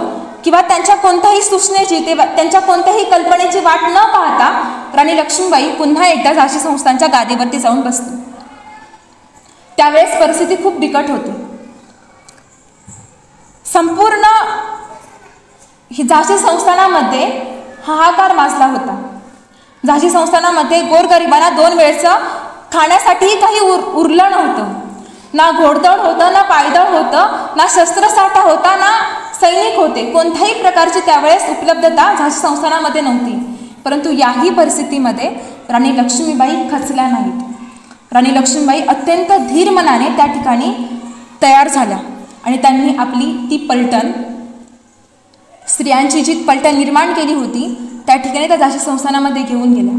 किंवा त्यांच्या कोणत्याही सूचनेची त्यांच्या कोणत्याही कल्पनेची वाट न पाहता राणी लक्ष्मीबाई पुन्हा एकदा झाशी संस्थांच्या गादीवरती जाऊन बसली. त्यावेळेस परिस्थिती खूप बिकट होती. संपूर्ण झाशी संस्थानामध्ये हाहाकार माजला होता. झाशी संस्थानामध्ये गोरगरिबांना 2 वेळचं खाण्यासाठीही काही उरलं नव्हतं. ना घोडदळ होतं, ना पायदळ होतं, ना शस्त्रसाठा होता, ना सैनिक होते. कोणत्याही प्रकारची त्यावेळेस उपलब्धता झाशी संस्थानामध्ये नव्हती. परंतु याही परिस्थितीमध्ये राणी लक्ष्मीबाई खचल्या नाहीत. राणी लक्ष्मीबाई अत्यंत धीर मनाने त्या ठिकाणी तयार झाल्या आणि त्यांनी आपली ती पलटण, स्त्रियांची जी पलटण निर्माण केली होती त्या ठिकाणी त्या झाशी संस्थानामध्ये घेऊन गेल्या.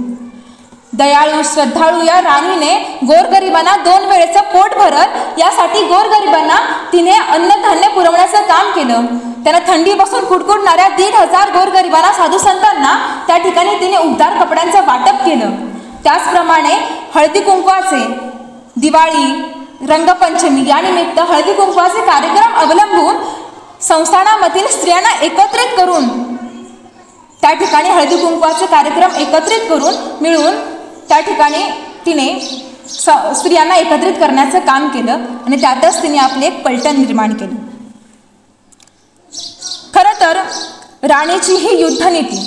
दयाळू श्रद्धाळू या राणीने गोरगरिबांना 2 वेळेचं पोट भरत यासाठी गोरगरिबांना तिने अन्नधान्य पुरवण्याचं काम केलं. त्यांना थंडीपासून कुडकुडणाऱ्या 1,500 गोरगरिबांना, साधू संतांना त्या ठिकाणी तिने उबदार कपड्यांचं वाटप केलं. त्याचप्रमाणे हळदी कुंकवाचे, दिवाळी, रंगपंचमी या निमित्त हळदी कुंकवाचे कार्यक्रम अवलंबून संस्थानामधील स्त्रियांना एकत्रित करून त्या ठिकाणी हळदी कुंकवाचे कार्यक्रम एकत्रित करून मिळून त्या ठिकाणी तिने स्त्रियांना एकत्रित करण्याचं काम केलं आणि त्यातच तिने आपले एक पलटण निर्माण केलं. खरं तर राणीची ही युद्धनीती,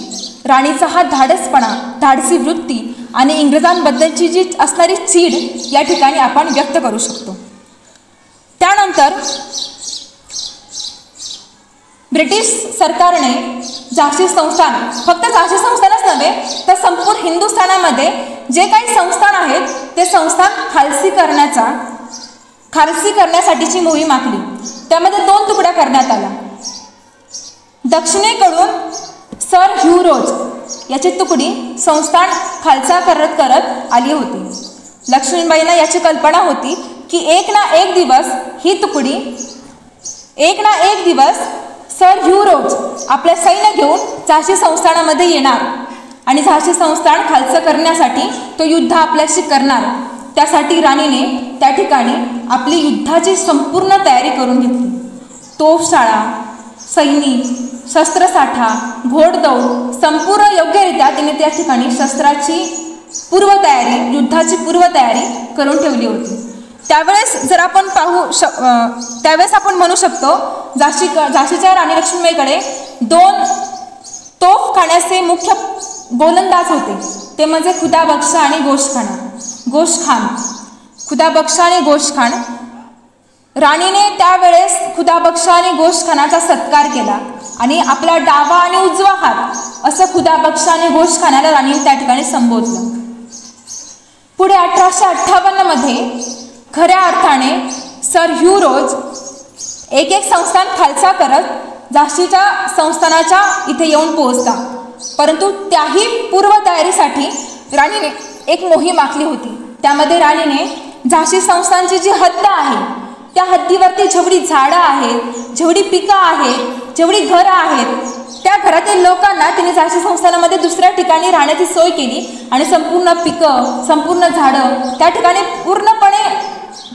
राणीचा हा धाडसपणा, धाडसी वृत्ती आणि इंग्रजांबद्दलची जी असणारी चीड या ठिकाणी आपण व्यक्त करू शकतो. त्यानंतर ब्रिटिश सरकारने झाशी संस्थान, फक्त झाशी संस्थानच नव्हे तर संपूर्ण हिंदुस्थानामध्ये जे काही संस्थान आहेत ते संस्थान खालसी करण्यासाठीची मोहीम आखली. त्यामध्ये 2 तुकड्या करण्यात आल्या. दक्षिणेकडून सर ह्यू रोज याची तुकडी संस्थान खालसा करत आली होती. लक्ष्मीबाईंना याची कल्पना होती की एक ना एक दिवस सर ह्यू रोज आपले सैन्य घेऊन झाशी संस्थानामध्ये येणार आणि झाशी संस्थान खालचं करण्यासाठी तो युद्ध आपल्याशी करणार. त्यासाठी राणीने त्या ठिकाणी आपली युद्धाची संपूर्ण तयारी करून घेतली. तोफशाळा, सैनिक, शस्त्रसाठा, घोडदौड संपूर्ण योग्यरित्या तिने त्या ठिकाणी शस्त्राची पूर्वतयारी, युद्धाची पूर्वतयारी करून ठेवली होती. त्यावेळेस जर आपण त्यावेळेस आपण म्हणू शकतो झाशीच्या राणी लक्ष्मीबाईकडे 2 तोफखान्याचे मुख्य गोलंदाज होते. ते म्हणजे खुदाबक्ष आणि गोशखान. खुदाबक्ष आणि गोशखान. राणीने त्यावेळेस खुदाबक्ष आणि गोशखानाचा सत्कार केला आणि आपला डावा आणि उजवा हात असं खुदाबक्ष आणि गोशखानाला राणीने त्या ठिकाणी संबोधलं. पुढे 1858 मध्ये खऱ्या अर्थाने सर ह्यू रोज एक संस्थान खालसा करत झाशीच्या संस्थानाच्या इथे येऊन पोहोचला. परंतु त्याही पूर्वतयारीसाठी राणीने एक मोहीम आखली होती. त्यामध्ये राणीने झाशी संस्थानची जी हद्द आहे त्या हद्दीवरती जेवढी झाडं आहेत, जेवढी पिकं आहेत, जेवढी घरं आहेत त्या घरातील लोकांना तिने झाशी संस्थानामध्ये दुसऱ्या ठिकाणी राहण्याची सोय केली आणि संपूर्ण पिकं, संपूर्ण झाडं त्या ठिकाणी पूर्णपणे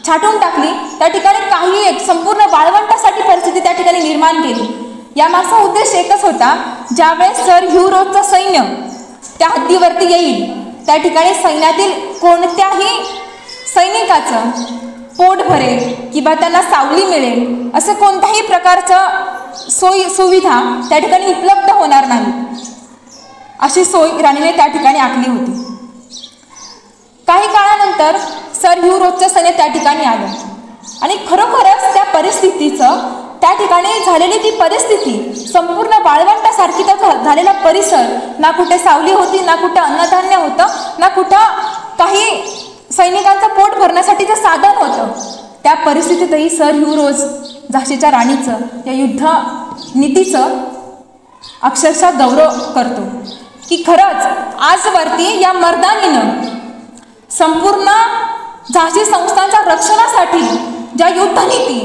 छाटून टाकली. त्या ठिकाणी काही एक संपूर्ण वाळवंटासाठी परिस्थिती त्या ठिकाणी निर्माण केली. यामागचा उद्देश एकच होता, ज्यावेळेस सर ह्यू रोजचं सैन्य त्या हद्दीवरती येईल त्या ठिकाणी सैन्यातील कोणत्याही सैनिकाचं पोट भरेल किंवा त्यांना सावली मिळेल असं कोणत्याही प्रकारचं सोयी सुविधा त्या ठिकाणी उपलब्ध होणार नाही, अशी सोय राणीने त्या ठिकाणी आखली होती. काही काळानंतर सर ह्यू रोजचं सैन्य त्या ठिकाणी आलं आणि खरोखरच त्या परिस्थितीचं, त्या ठिकाणी झालेली ती परिस्थिती संपूर्ण वाळवंटासारखी तर झालेला परिसर, ना कुठे सावली होती, ना कुठं अन्नधान्य होतं, ना कुठं काही सैनिकांचं पोट भरण्यासाठीचं साधन होतं. त्या परिस्थितीतही सर ह्यू रोज झाशीच्या राणीचं या युद्ध नीतीचं अक्षरशः गौरव करतो की खरंच आजवरती या मर्दानीनं संपूर्ण झाशी संस्थांच्या रक्षणासाठी ज्या युद्धनीती,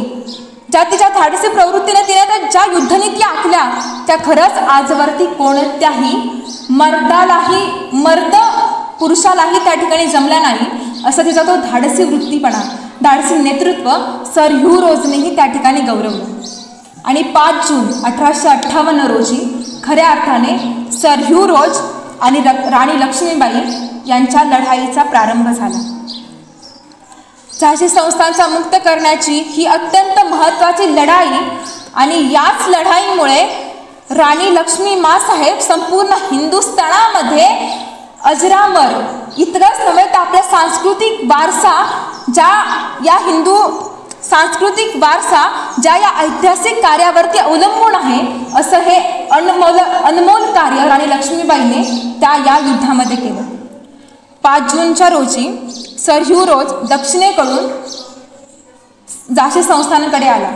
ज्या तिच्या धाडसी प्रवृत्तीने तिने त्या ज्या युद्धनीती आखल्या त्या खरंच आजवरती कोणत्याही मर्दालाही, मर्द पुरुषालाही त्या ठिकाणी जमला नाही, असं तिचा तो धाडसी वृत्तीपणा, धाडसी नेतृत्व सर ह्यू रोजनेही त्या ठिकाणी गौरवलं. आणि 5 जून 1858 रोजी खऱ्या अर्थाने सर ह्यू रोज आणि राणी लक्ष्मीबाई यांच्या लढाईचा प्रारंभ झाला. झाशी संस्थांचा मुक्त करण्याची ही अत्यंत महत्त्वाची लढाई आणि याच लढाईमुळे राणी लक्ष्मी माँसाहेब संपूर्ण हिंदुस्थानामध्ये अजरामर, इतकंच नव्हे तर आपल्या सांस्कृतिक वारसा, ज्या या हिंदू सांस्कृतिक वारसा ज्या या ऐतिहासिक कार्यावरती अवलंबून आहे, असं हे अनमोल कार्य राणी लक्ष्मीबाईने त्या या युद्धामध्ये केलं. 5 जूनच्या रोजी सर ह्यू रोज दक्षिणेकडून झाशी संस्थानाकडे आला.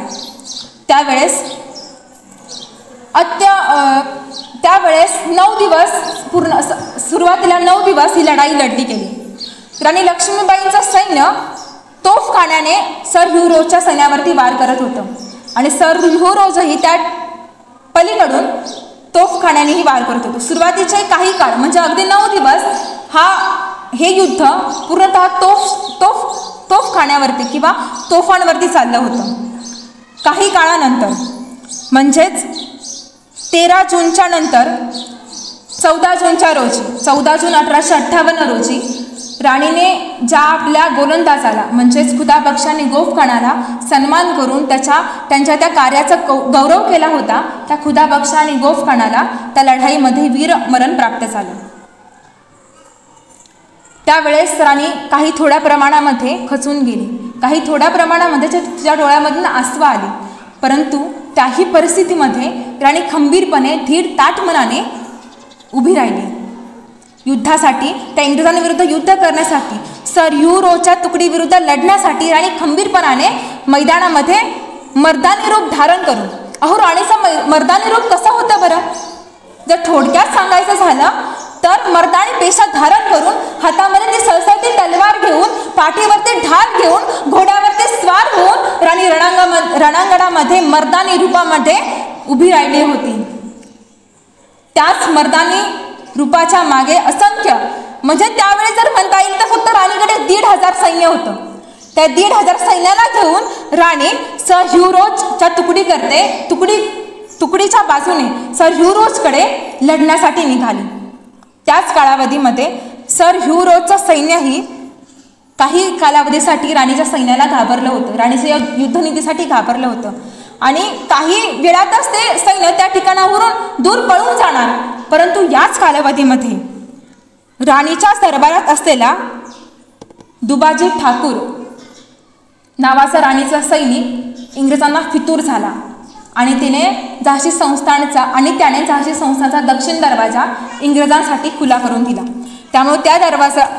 त्यावेळेस 9 दिवस पूर्ण, सुरुवातीला 9 दिवस ही लढाई लढली गेली. राणी लक्ष्मीबाईंचं सैन्य तोफखान्याने सर ह्यू रोजच्या सैन्यावरती वार करत होतं आणि सर ह्यू रोजही त्या पलीकडून तोफखान्यानेही वार करत होतो. सुरुवातीचे काही काळ म्हणजे अगदी 9 दिवस हे युद्ध पूर्णतः तोफखान्यावरती किंवा तोफांवरती चाललं होतं. काही काळानंतर म्हणजेच 13 जूनच्या नंतर 14 जूनच्या रोजी, 14 जून 1858 रोजी राणीने ज्या आपल्या गोलंदाजाला म्हणजेच खुदाबक्षाने गोफखानाला सन्मान करून त्यांच्या त्या कार्याचा गौरव केला होता, त्या खुदाबक्षा आणि गोफखानाला त्या लढाईमध्ये वीरमरण प्राप्त झालं. त्यावेळेस राणी काही थोड्या प्रमाणामध्ये खचून गेली, काही थोड्या प्रमाणामध्ये तिच्या डोळ्यामधून आसवा आली, परंतु त्याही परिस्थितीमध्ये राणी खंबीरपणे धीर ताठ मनाने उभी राहिली. युद्धासाठी, त्या इंग्रजांविरुद्ध युद्ध करण्यासाठी, सर ह्यू रोजच्या तुकडीविरुद्ध लढण्यासाठी राणी खंबीरपणाने मैदानामध्ये मर्दानी रूप धारण करून, अहो राणीचं मर्दानी रूप कसं होतं बरं? जर थोडक्यात सांगायचं झालं तर मर्दानी पेशा धारण करून, हातामध्ये ती सळसळती तलवार घेऊन, पाठीवरती ढाल घेऊन, घोड्यावरती स्वार होऊन राणी रणांगणामध्ये मर्दानी रूपामध्ये उभी राहिली होती. त्याच मर्दानी रूपाच्या मागे असंख्य, म्हणजे त्यावेळी जर म्हणता येईल तर फक्त राणीकडे 1,500 सैन्य होतं. त्या 1,500 सैन्याला घेऊन राणी सर ह्यू रोजच्या तुकडीच्या बाजूने सर ह्यू रोजकडे लढण्यासाठी निघाली. त्याच कालावधीमध्ये सर ह्यू रोजचं सैन्यही काही कालावधीसाठी राणीच्या सैन्याला घाबरलं होतं, राणीच्या युद्धनीतीसाठी घाबरलं होतं आणि काही वेळातच ते सैन्य त्या ठिकाणावरून दूर पळून जाणार. परंतु याच कालावधीमध्ये राणीच्या दरबारात असलेला दुबाजी ठाकूर नावाचा राणीचा सैनिक इंग्रजांना फितूर झाला आणि त्याने झाशी संस्थानचा दक्षिण दरवाजा इंग्रजांसाठी खुला करून दिला. त्यामुळे त्या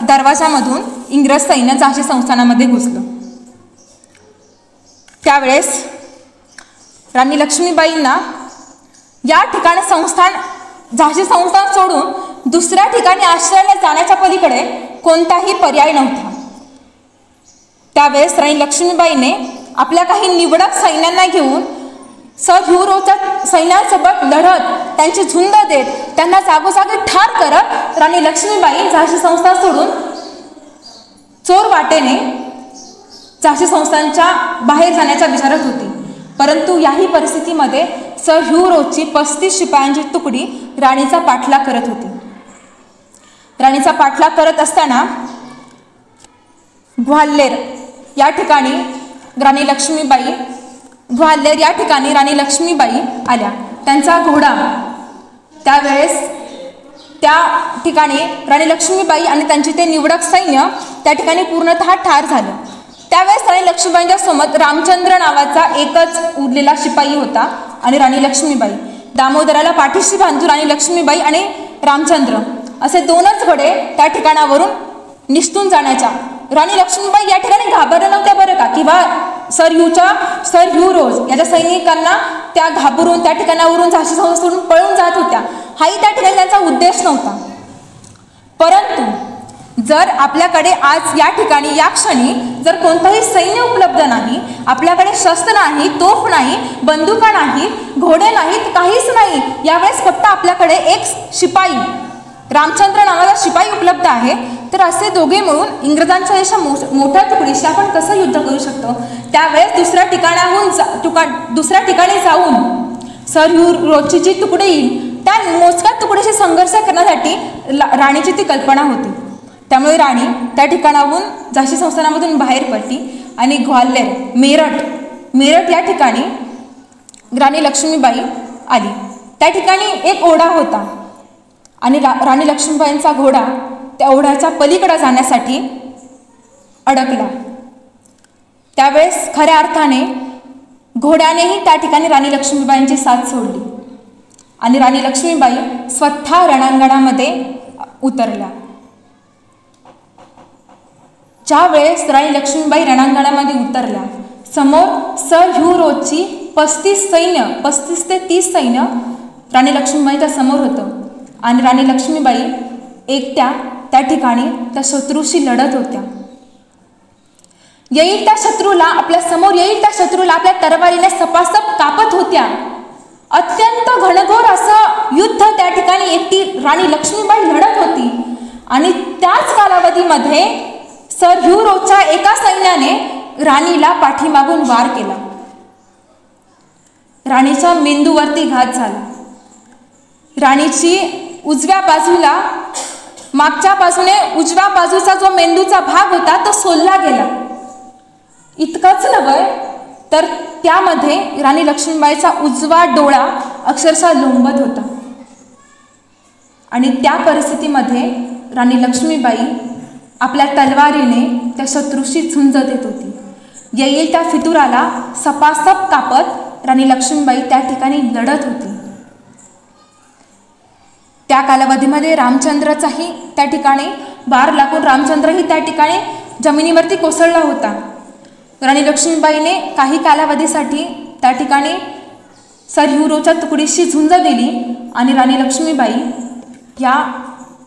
दरवाजामधून इंग्रज सैन्य झाशी संस्थानामध्ये घुसलं. त्यावेळेस राणी लक्ष्मीबाईंना या ठिकाणी झाशी संस्थान सोडून दुसऱ्या ठिकाणी आश्रयाला जाण्याच्या पलीकडे कोणताही पर्याय नव्हता. त्यावेळेस राणी लक्ष्मीबाईने आपल्या काही निवडक सैन्यांना घेऊन सर ह्यू रोजच्या सैन्यासोबत लढत, त्यांची झुंड देत, त्यांना जागोजागी ठार करत राणी लक्ष्मीबाई झाशी संस्थान सोडून चोर वाटेने झाशी संस्थानच्या बाहेर जाण्याच्या विचारत होती. परंतु याही परिस्थितीमध्ये सर ह्यू रोजची 35 शिपायांची तुकडी राणीचा पाठलाग करत होती. राणीचा पाठलाग करत असताना ग्वाल्हेर या ठिकाणी राणी लक्ष्मीबाई आल्या. त्यांचा घोडा त्यावेळेस त्या ठिकाणी राणी लक्ष्मीबाई आणि त्यांचे ते निवडक सैन्य त्या ठिकाणी पूर्णतः ठार झालं. त्यावेळेस राणी लक्ष्मीबाईंच्या सोबत रामचंद्र नावाचा एकच उरलेला शिपाई होता आणि राणी लक्ष्मीबाई. दामोदराला पाठीशी बांधून राणी लक्ष्मीबाई आणि रामचंद्र असे 2च घोडे त्या ठिकाणावरून निसटून जाण्याच्या. राणी लक्ष्मीबाई या ठिकाणी घाबरल्या नव्हत्या बरं का, किंवा सर ह्यू रोज याच्या सैनिकांना त्या घाबरून त्या ठिकाणावरून झाशी सोडून पळून जात होत्या. हाही त्या ठिकाणी त्यांचा उद्देश नव्हता. परंतु जर आपल्याकडे आज या ठिकाणी या क्षणी जर कोणतंही सैन्य उपलब्ध नाही, आपल्याकडे शस्त्र नाही, तोफ नाही, बंदुका नाही, घोडे नाहीत, काहीच नाही, यावेळेस फक्त आपल्याकडे एक शिपाई रामचंद्र नावाचा शिपाई उपलब्ध आहे, तर असे दोघे मिळून इंग्रजांच्या अशा मोठ्या तुकडीशी आपण कसं युद्ध करू शकतो. त्यावेळेस दुसऱ्या ठिकाणी जाऊन सर ह्यू रोजची जी तुकडी येईल त्या मोजक्या तुकडीशी संघर्ष करण्यासाठी राणीची ती कल्पना होती. त्यामुळे राणी त्या ठिकाणाहून झाशी संस्थानामधून बाहेर पडली आणि ग्वाल्हेर मेरठ या ठिकाणी राणी लक्ष्मीबाई आली. त्या ठिकाणी एक ओढा होता आणि राणी लक्ष्मीबाईंचा घोडा त्या ओढ्याच्या पलीकडे जाण्यासाठी अडकला. त्यावेळेस खऱ्या अर्थाने घोड्यानेही त्या ठिकाणी राणी लक्ष्मीबाईंची साथ सोडली आणि राणी लक्ष्मीबाई स्वतः रणांगणामध्ये उतरल्या. ज्या वेळेस राणी लक्ष्मीबाई रणांगणामध्ये उतरल्या, समोर सर ह्यू रोजची 35 ते 30 सैन्य राणी लक्ष्मीबाईंच्या समोर होतं आणि राणी लक्ष्मीबाई एकट्या त्या ठिकाणी त्या शत्रूशी लढत होत्या. येईल त्या शत्रूला आपल्या तरवारीने सपासप कापत होत्या. अत्यंत घनघोर असं युद्ध त्या ठिकाणी एकटी राणी लक्ष्मीबाई लढत होती आणि त्याच कालावधीमध्ये सर ह्यू रोजच्या एका सैन्याने राणीला पाठीमागून वार केला. राणीच्या मेंदूवरती घात झाला. राणीची उजव्या बाजूला मागच्या बाजूने उजव्या बाजूचा जो मेंदूचा भाग होता तो सोलला गेला. इतकंच नव्हे तर त्यामध्ये राणी लक्ष्मीबाईचा उजवा डोळा अक्षरशः लोंबत होता आणि त्या परिस्थितीमध्ये राणी लक्ष्मीबाई आपल्या तलवारीने त्या शत्रूशी झुंज देत होती. येईल त्या फितुराला सपासप कापत राणी लक्ष्मीबाई त्या ठिकाणी लढत होती. त्या कालावधीमध्ये रामचंद्राचाही त्या ठिकाणी वार लागून रामचंद्रही त्या ठिकाणी जमिनीवरती कोसळला होता. राणी लक्ष्मीबाईने काही कालावधीसाठी त्या ठिकाणी सर ह्यू रोजच्या तुकडीशी झुंज दिली आणि राणी लक्ष्मीबाई या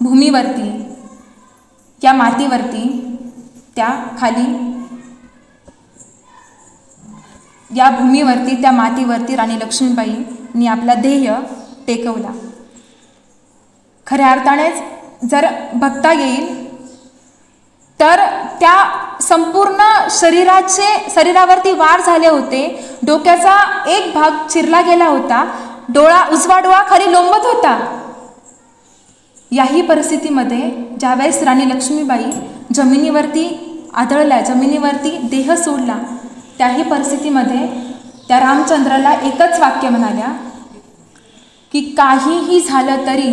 भूमीवरती या मातीवरती त्या मातीवरती राणी लक्ष्मीबाईंनी आपला देह टेकवला. खऱ्या अर्थानेच जर बघता येईल तर त्या संपूर्ण शरीरावरती वार झाले होते. डोक्याचा एक भाग चिरला गेला होता. उजवा डोळा खाली लोंबत होता. याही परिस्थितीमध्ये ज्यावेळेस राणी लक्ष्मीबाई जमिनीवरती आदळल्या, जमिनीवरती देह सोडला, त्याही परिस्थितीमध्ये त्या रामचंद्राला एकच वाक्य म्हणाल्या की काहीही झालं तरी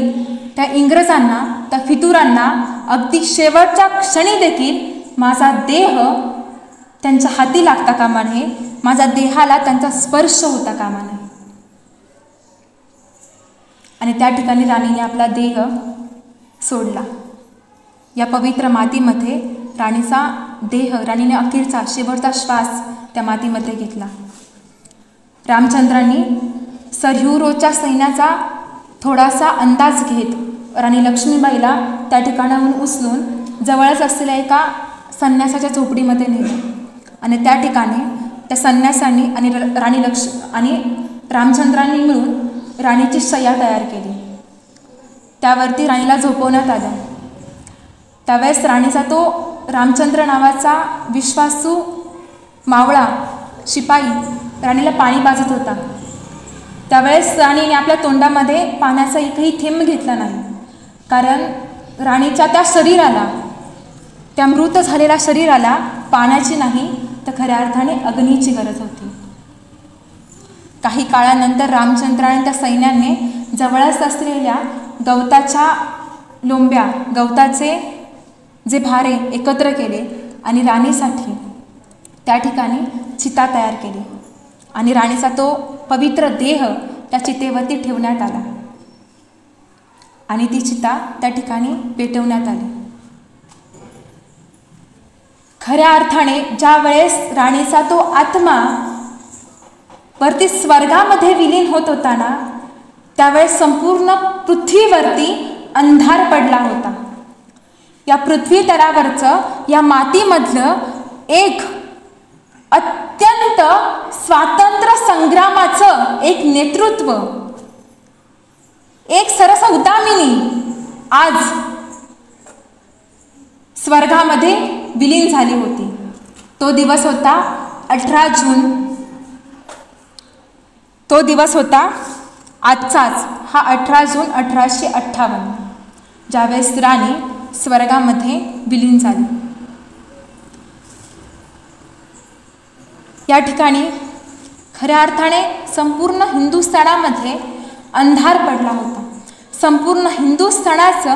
त्या इंग्रजांना, त्या फितुरांना अगदी शेवटच्या क्षणी देखील माझा देह त्यांच्या हाती लागता कामा नये, माझ्या देहाला त्यांचा स्पर्श होता कामा नये. आणि त्या ठिकाणी राणीने आपला देह सोडला. या पवित्र मातीमध्ये राणीने अखेरचा शेवटचा श्वास त्या मातीमध्ये घेतला. रामचंद्रांनी सर ह्यू रोजच्या सैन्याचा थोडासा अंदाज घेत राणी लक्ष्मीबाईला त्या ठिकाणाहून उचलून जवळच असलेल्या एका संन्यासाच्या झोपडीमध्ये नेलं आणि त्या ठिकाणी त्या संन्यासांनी आणि रामचंद्रांनी मिळून राणीची शय्या तयार केली. त्यावरती राणीला झोपवण्यात आलं. त्यावेळेस राणीचा तो रामचंद्र नावाचा विश्वासू मावळा शिपाई राणीला पाणी पाजत होता. त्यावेळेस राणीने आपल्या तोंडामध्ये पाण्याचा एकही थेंब घेतला नाही, कारण राणीच्या त्या शरीराला, त्या मृत झालेल्या शरीराला पाण्याची नाही तर खऱ्या अर्थाने अग्नीची गरज होती. काही काळानंतर रामचंद्र आणि त्या सैन्याने जवळच असलेल्या गवताच्या लोंब्या, गवताचे जे भारे एकत्र केले आणि राणीसाठी त्या ठिकाणी चिता तयार केली आणि राणीचा तो पवित्र देह त्या चितेवरती ठेवण्यात आला आणि ती चिता त्या ठिकाणी पेटवण्यात आली. खऱ्या अर्थाने ज्या वेळेस राणीचा तो आत्मा वरती स्वर्गामध्ये विलीन होत होता ना, त्यावेळेस संपूर्ण पृथ्वीवरती अंधार पडला होता. या पृथ्वी तलावरचं, या मातीमधलं एक अत्यंत स्वातंत्र्य संग्रामाचं एक नेतृत्व, एक सरस उदामिनी आज स्वर्गामध्ये विलीन झाली होती. तो दिवस होता 18 जून. तो दिवस होता आजचाच, हा 18 जून 1858, ज्यावेळेस राणी स्वर्गामध्ये विलीन झाली. या ठिकाणी खऱ्या अर्थाने संपूर्ण हिंदुस्थानामध्ये अंधार पडला होता. संपूर्ण हिंदुस्थानाचं,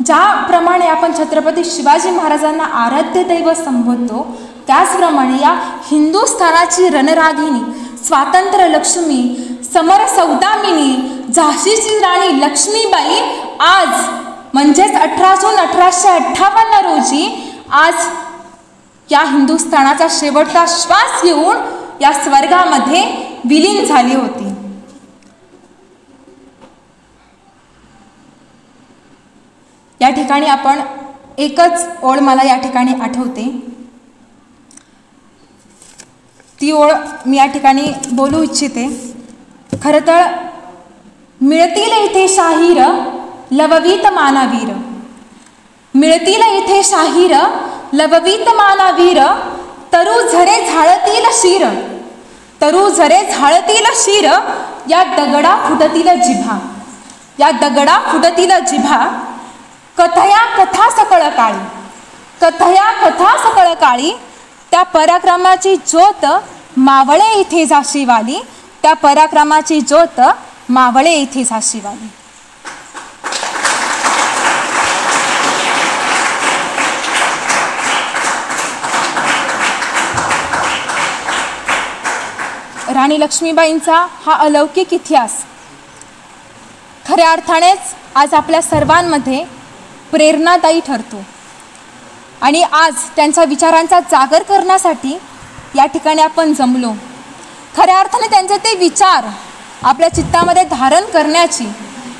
ज्याप्रमाणे आपण छत्रपती शिवाजी महाराजांना आराध्य दैवत संबोधतो, त्याचप्रमाणे या हिंदुस्थानाची रणरागिणी, स्वातंत्र्य लक्ष्मी, समर सौदामिनी, झाशीची राणी लक्ष्मीबाई आज म्हणजेच 18 जून 1858 रोजी आज या हिंदुस्थानाचा शेवटचा श्वास घेऊन या स्वर्गामध्ये विलीन झाली होती. या ठिकाणी आपण एकच ओळ मला या ठिकाणी आठवते, ती ओळ मी या ठिकाणी बोलू इच्छिते. खरं तर मिळतील इथे शाहीर लववीत मानावीर, मिळतील इथे शाहीर लववीत मानावीर, तरु झरे झाळतील शिर, तरु झरे झाळतील शिर, या दगडा फुटतील जिभा, या दगडा फुटतील जिभा, कथया कथा सकळ काळी, कथया कथा सकळ काळी, त्या पराक्रमाची ज्योत मावळे इथे झाशीवाली, त्या पराक्रमाची ज्योत मावळे इथे झाशीवाली. राणी लक्ष्मीबाईंचा हा अलौकिक इतिहास खऱ्या अर्थानेच आज आपल्या सर्वांमध्ये प्रेरणादायी ठरतो आणि आज त्यांच्या विचारांचा जागर करण्यासाठी या ठिकाणी आपण जमलो. खऱ्या अर्थाने त्यांचे ते विचार आपल्या चित्तामध्ये धारण करण्याची,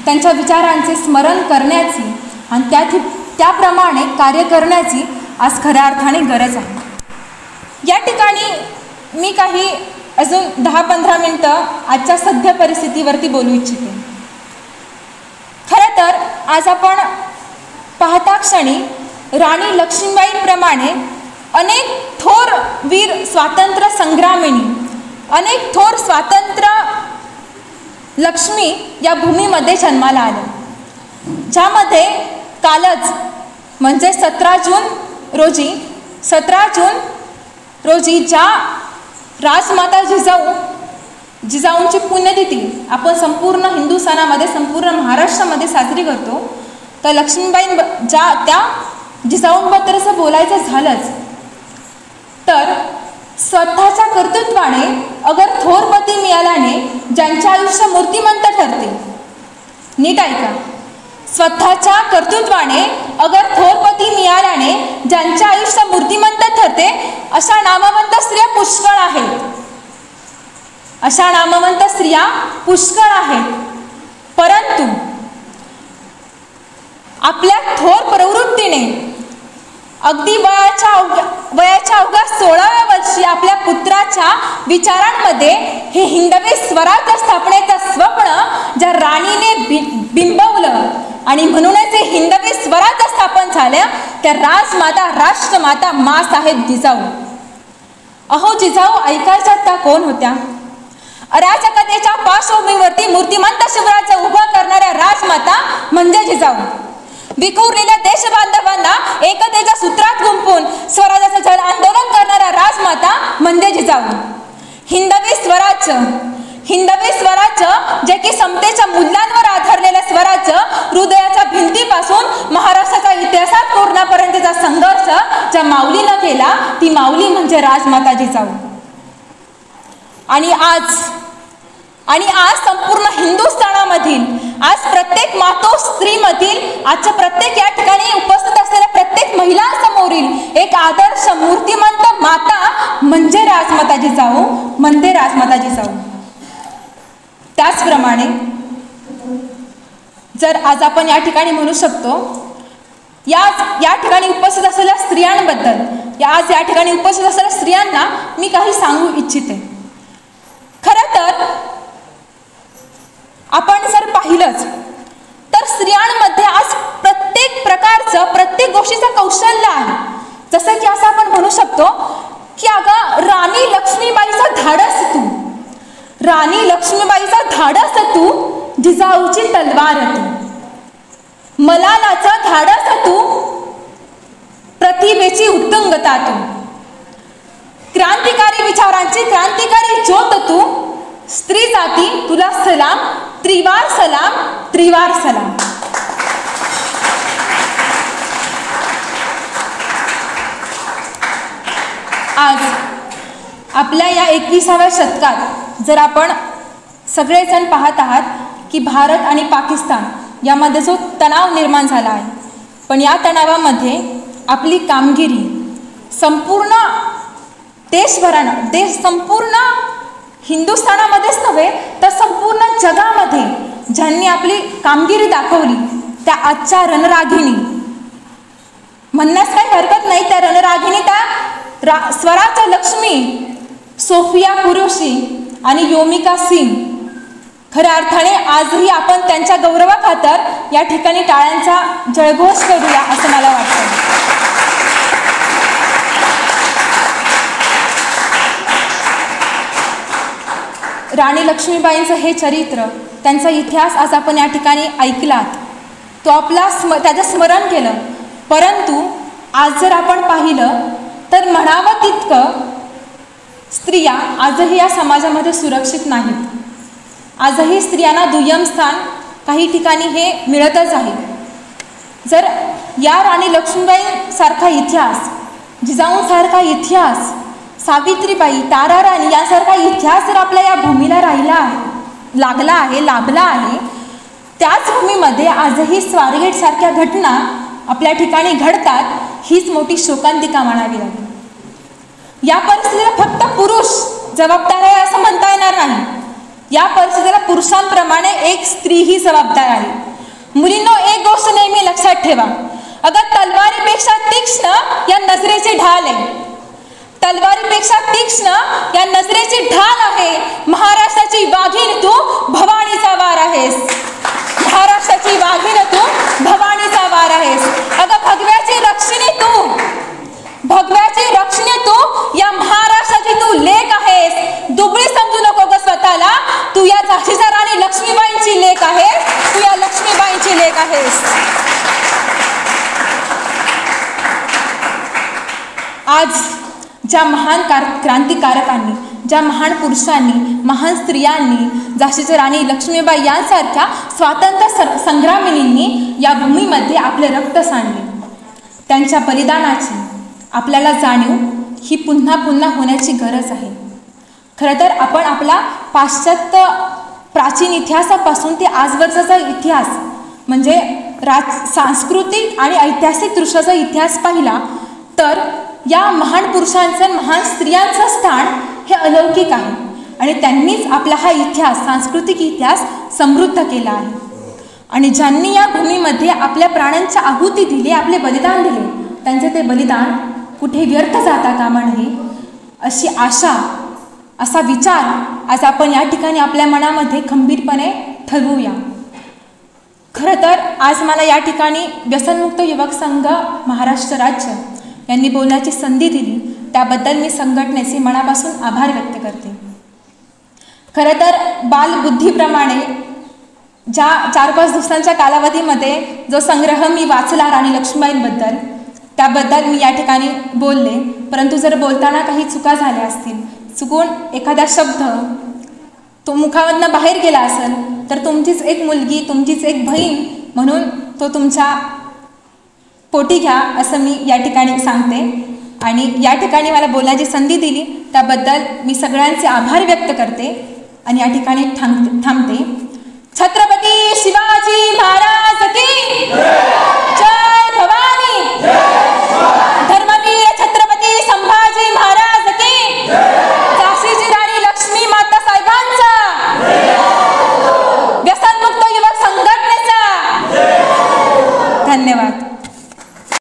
त्यांच्या विचारांचे स्मरण करण्याची आणि त्याप्रमाणे कार्य करण्याची आज खऱ्या अर्थाने गरज आहे. या ठिकाणी मी काही अजून 10-15 मिनटं आजच्या सध्या परिस्थितीवरती बोलू इच्छिते. खरं तर आज आपण पाहता क्षणी राणी लक्ष्मीबाईंप्रमाणे अनेक थोर वीर स्वातंत्र्य संग्रामिणी, अनेक थोर स्वातंत्र्य लक्ष्मी या भूमीमध्ये जन्माला आल्या, ज्यामध्ये कालच म्हणजे 17 जून रोजी ज्या राजमाता जिजाऊंची पुण्यतिथी आपण संपूर्ण हिंदुस्थानामध्ये, संपूर्ण महाराष्ट्रामध्ये साजरी करतो, तर लक्ष्मीबाई त्या जिजाऊंबद्दलचं बोलायचं झालंच तर स्वतःच्या कर्तृत्वाने अगर थोरपती मिळाल्याने ज्यांचे आयुष्य मूर्तिमंत ठरते, नीट ऐका, स्वतःच्या कर्तृत्वाने अगर थोरपती मिळाल्याने ज्यांचे आयुष्य मूर्तिमंत ठरते, अशा नामवंत स्त्रिया पुष्कळ आहेत, अशा नामवंत स्त्रिया पुष्कळ आहेत. परंतु आपल्या थोर प्रवृत्तीने अगदी वयाच्या अवघ्या 16व्या वर्षी आपल्या पुत्राच्या विचारांमध्ये हे हिंदवी स्वराज्य स्थापनेचं स्वप्न ज्या राणीने बिंबवलं आणि म्हणूनच हे हिंदवी स्वराज्य स्थापन झालं, त्या राजमाता, राष्ट्रमाता माँसाहेब जिजाऊ. अहो जिजाऊ ऐकायच्या त्या कोण होत्या? अराजकतेच्या पार्श्वभूमीवरती मूर्तिमंत शिवराज्य उभं करणाऱ्या राजमाता म्हणजे जिजाऊ. विखुरलेल्या देशबांधवांना एकतेच्या सूत्रात गुंफून स्वराज्याचं जन आंदोलन करणाऱ्या राजमाता म्हणजे जिजाऊ. हिंदवी स्वराज्य जे की समतेच्या मूल्यांवर आधारलेलं स्वराज्य, हृदयाच्या भिंतीपासून महाराष्ट्राच्या इतिहासात कोरोनापर्यंतचा संघर्ष ज्या माऊलीनं केला, ती माऊली म्हणजे राजमाता जिजाऊ. आणि आज संपूर्ण हिंदुस्थानामधील, आज प्रत्येक मातोश्रीमधील, आजच्या प्रत्येक या ठिकाणी उपस्थित असलेल्या प्रत्येक महिलांसमोरील एक आदर्श मूर्तिमंत माता म्हणजे राजमाता जिजाऊ. त्याचप्रमाणे जर आज आपण या ठिकाणी म्हणू शकतो, या ठिकाणी उपस्थित असलेल्या स्त्रियांबद्दल, आज या ठिकाणी उपस्थित असलेल्या स्त्रियांना मी काही सांगू इच्छिते. खरं तर आपण जर पाहिलंच तर स्त्रियांमध्ये आज प्रत्येक प्रकारचं, प्रत्येक गोष्टीचं कौशल्य आहे. जसं की असं आपण म्हणू शकतो की अगं राणी लक्ष्मीबाईचा धाडस तू, जिजाऊची तलवार तू, मलालाचा धाडस तू, प्रतिभेची उत्तुंगता तू, क्रांतिकारी विचारांची क्रांतिकारी ज्योत तू, स्त्री जाती तुला सलाम, त्रिवार सलाम. आज आपल्या या 21व्या शतकात जर आपण सगळेजण पाहत आहात की भारत आणि पाकिस्तान यामध्ये जो तणाव निर्माण झाला आहे, पण या तणावामध्ये आपली कामगिरी संपूर्ण संपूर्ण हिंदुस्थानामध्येच नव्हे तर संपूर्ण जगामध्ये ज्यांनी आपली कामगिरी दाखवली, त्या आजच्या रणरागिणी म्हणण्यास काही हरकत नाही. त्या रणरागिणी, त्या स्वराज्य लक्ष्मी सोफिया कुरेशी आणि योमिका सिंग, खऱ्या अर्थाने आजही आपण त्यांच्या गौरवाखातर या ठिकाणी टाळ्यांचा जयघोष करूया असं मला वाटतं. राणी लक्ष्मीबाईंचं हे चरित्र, त्यांचा इतिहास आज आपण या ठिकाणी ऐकलात, तो त्याचं स्मरण केलं. परंतु आज जर आपण पाहिलं तर म्हणावं तितकं स्त्रिया आजही या समाजामध्ये सुरक्षित नाहीत. आजही स्त्रियांना दुय्यम स्थान काही ठिकाणी हे मिळतच आहे. जर या राणी लक्ष्मीबाईंसारखा इतिहास, जिजाऊंसारखा इतिहास, सावित्रीबाई, ताराराणी यासारखा इतिहास जर आपल्या या भूमीला लाभला आहे, त्याच भूमीमध्ये आजही स्वारगेटसारख्या घटना आपल्या ठिकाणी घडतात, हीच मोठी शोकांतिका म्हणावी लागेल. या परिस्थितीला फक्त पुरुष जबाबदार आहे असं म्हणता येणार नाही. या परिस्थितीला पुरुषांप्रमाणे एक स्त्रीही जबाबदार आहे. मुलींनो, एक गोष्ट नेहमी लक्षात ठेवा, अगं तलवारीपेक्षा तीक्ष्ण या नजरेची ढाल आहे. तलवारीपेक्षा तीक्ष्ण या नजरेची ढाल आहे. महाराष्ट्राची वाघीण तू, भवानीचा वार आहेस. महाराष्ट्राची वाघीण तू, भवानीचा वार आहेस. अगं भगव्याची रक्षिणी तू, या महाराष्ट्राची तू लेक आहेस. दुबळी समजू नको ग स्वतःला, तू या झाशीच्या राणी लक्ष्मीबाईंची लेक आहेस. तू या लक्ष्मीबाईंची लेक आहेस. आज ज्या महान क्रांतिकारकांनी, ज्या महान पुरुषांनी, महान स्त्रियांनी, झाशीच्या राणी लक्ष्मीबाई यांसारख्या स्वातंत्र्य संग्रामिनींनी या भूमीमध्ये आपले रक्त सांडले, त्यांच्या बलिदानाची आपल्याला जाणीव ही पुन्हा पुन्हा होण्याची गरज आहे. खरं तर आपण आपला पाश्चात्य प्राचीन इतिहासापासून ते आजवरचा इतिहास म्हणजे सांस्कृतिक आणि ऐतिहासिक दृष्ट्याचा इतिहास पाहिला तर या महान पुरुषांचं, महान स्त्रियांचं स्थान हे अलौकिक आहे आणि त्यांनीच आपला हा इतिहास, सांस्कृतिक इतिहास समृद्ध केला आहे. आणि ज्यांनी या भूमीमध्ये आपल्या प्राणांच्या आहुती दिली, आपले बलिदान दिले, त्यांचे ते बलिदान कुठे व्यर्थ जाता कामा नये अशी आशा, असा विचार आज आपण या ठिकाणी आपल्या मनामध्ये खंबीरपणे ठरवूया. खरं तर आज मला या ठिकाणी व्यसनमुक्त युवक संघ महाराष्ट्र राज्य यांनी बोलण्याची संधी दिली, त्याबद्दल मी संघटनेचे मनापासून आभार व्यक्त करते. खरं तर बालबुद्धीप्रमाणे ज्या 4-5 दिवसांच्या कालावधीमध्ये जो संग्रह मी वाचला राणी लक्ष्मीबाईंबद्दल, त्याबद्दल मी या ठिकाणी बोलले. परंतु जर बोलताना काही चुका झाल्या असतील, चुकून एखादा शब्द तो मुखामधनं बाहेर गेला असेल, तर तुमचीच एक मुलगी, तुमचीच एक बहीण म्हणून तो तुमच्या पोटी घ्या, असं मी या ठिकाणी सांगते. आणि या ठिकाणी मला बोलण्याची संधी दिली त्याबद्दल मी सगळ्यांचे आभार व्यक्त करते आणि या ठिकाणी थांबते. छत्रपती शिवाजी महाराज की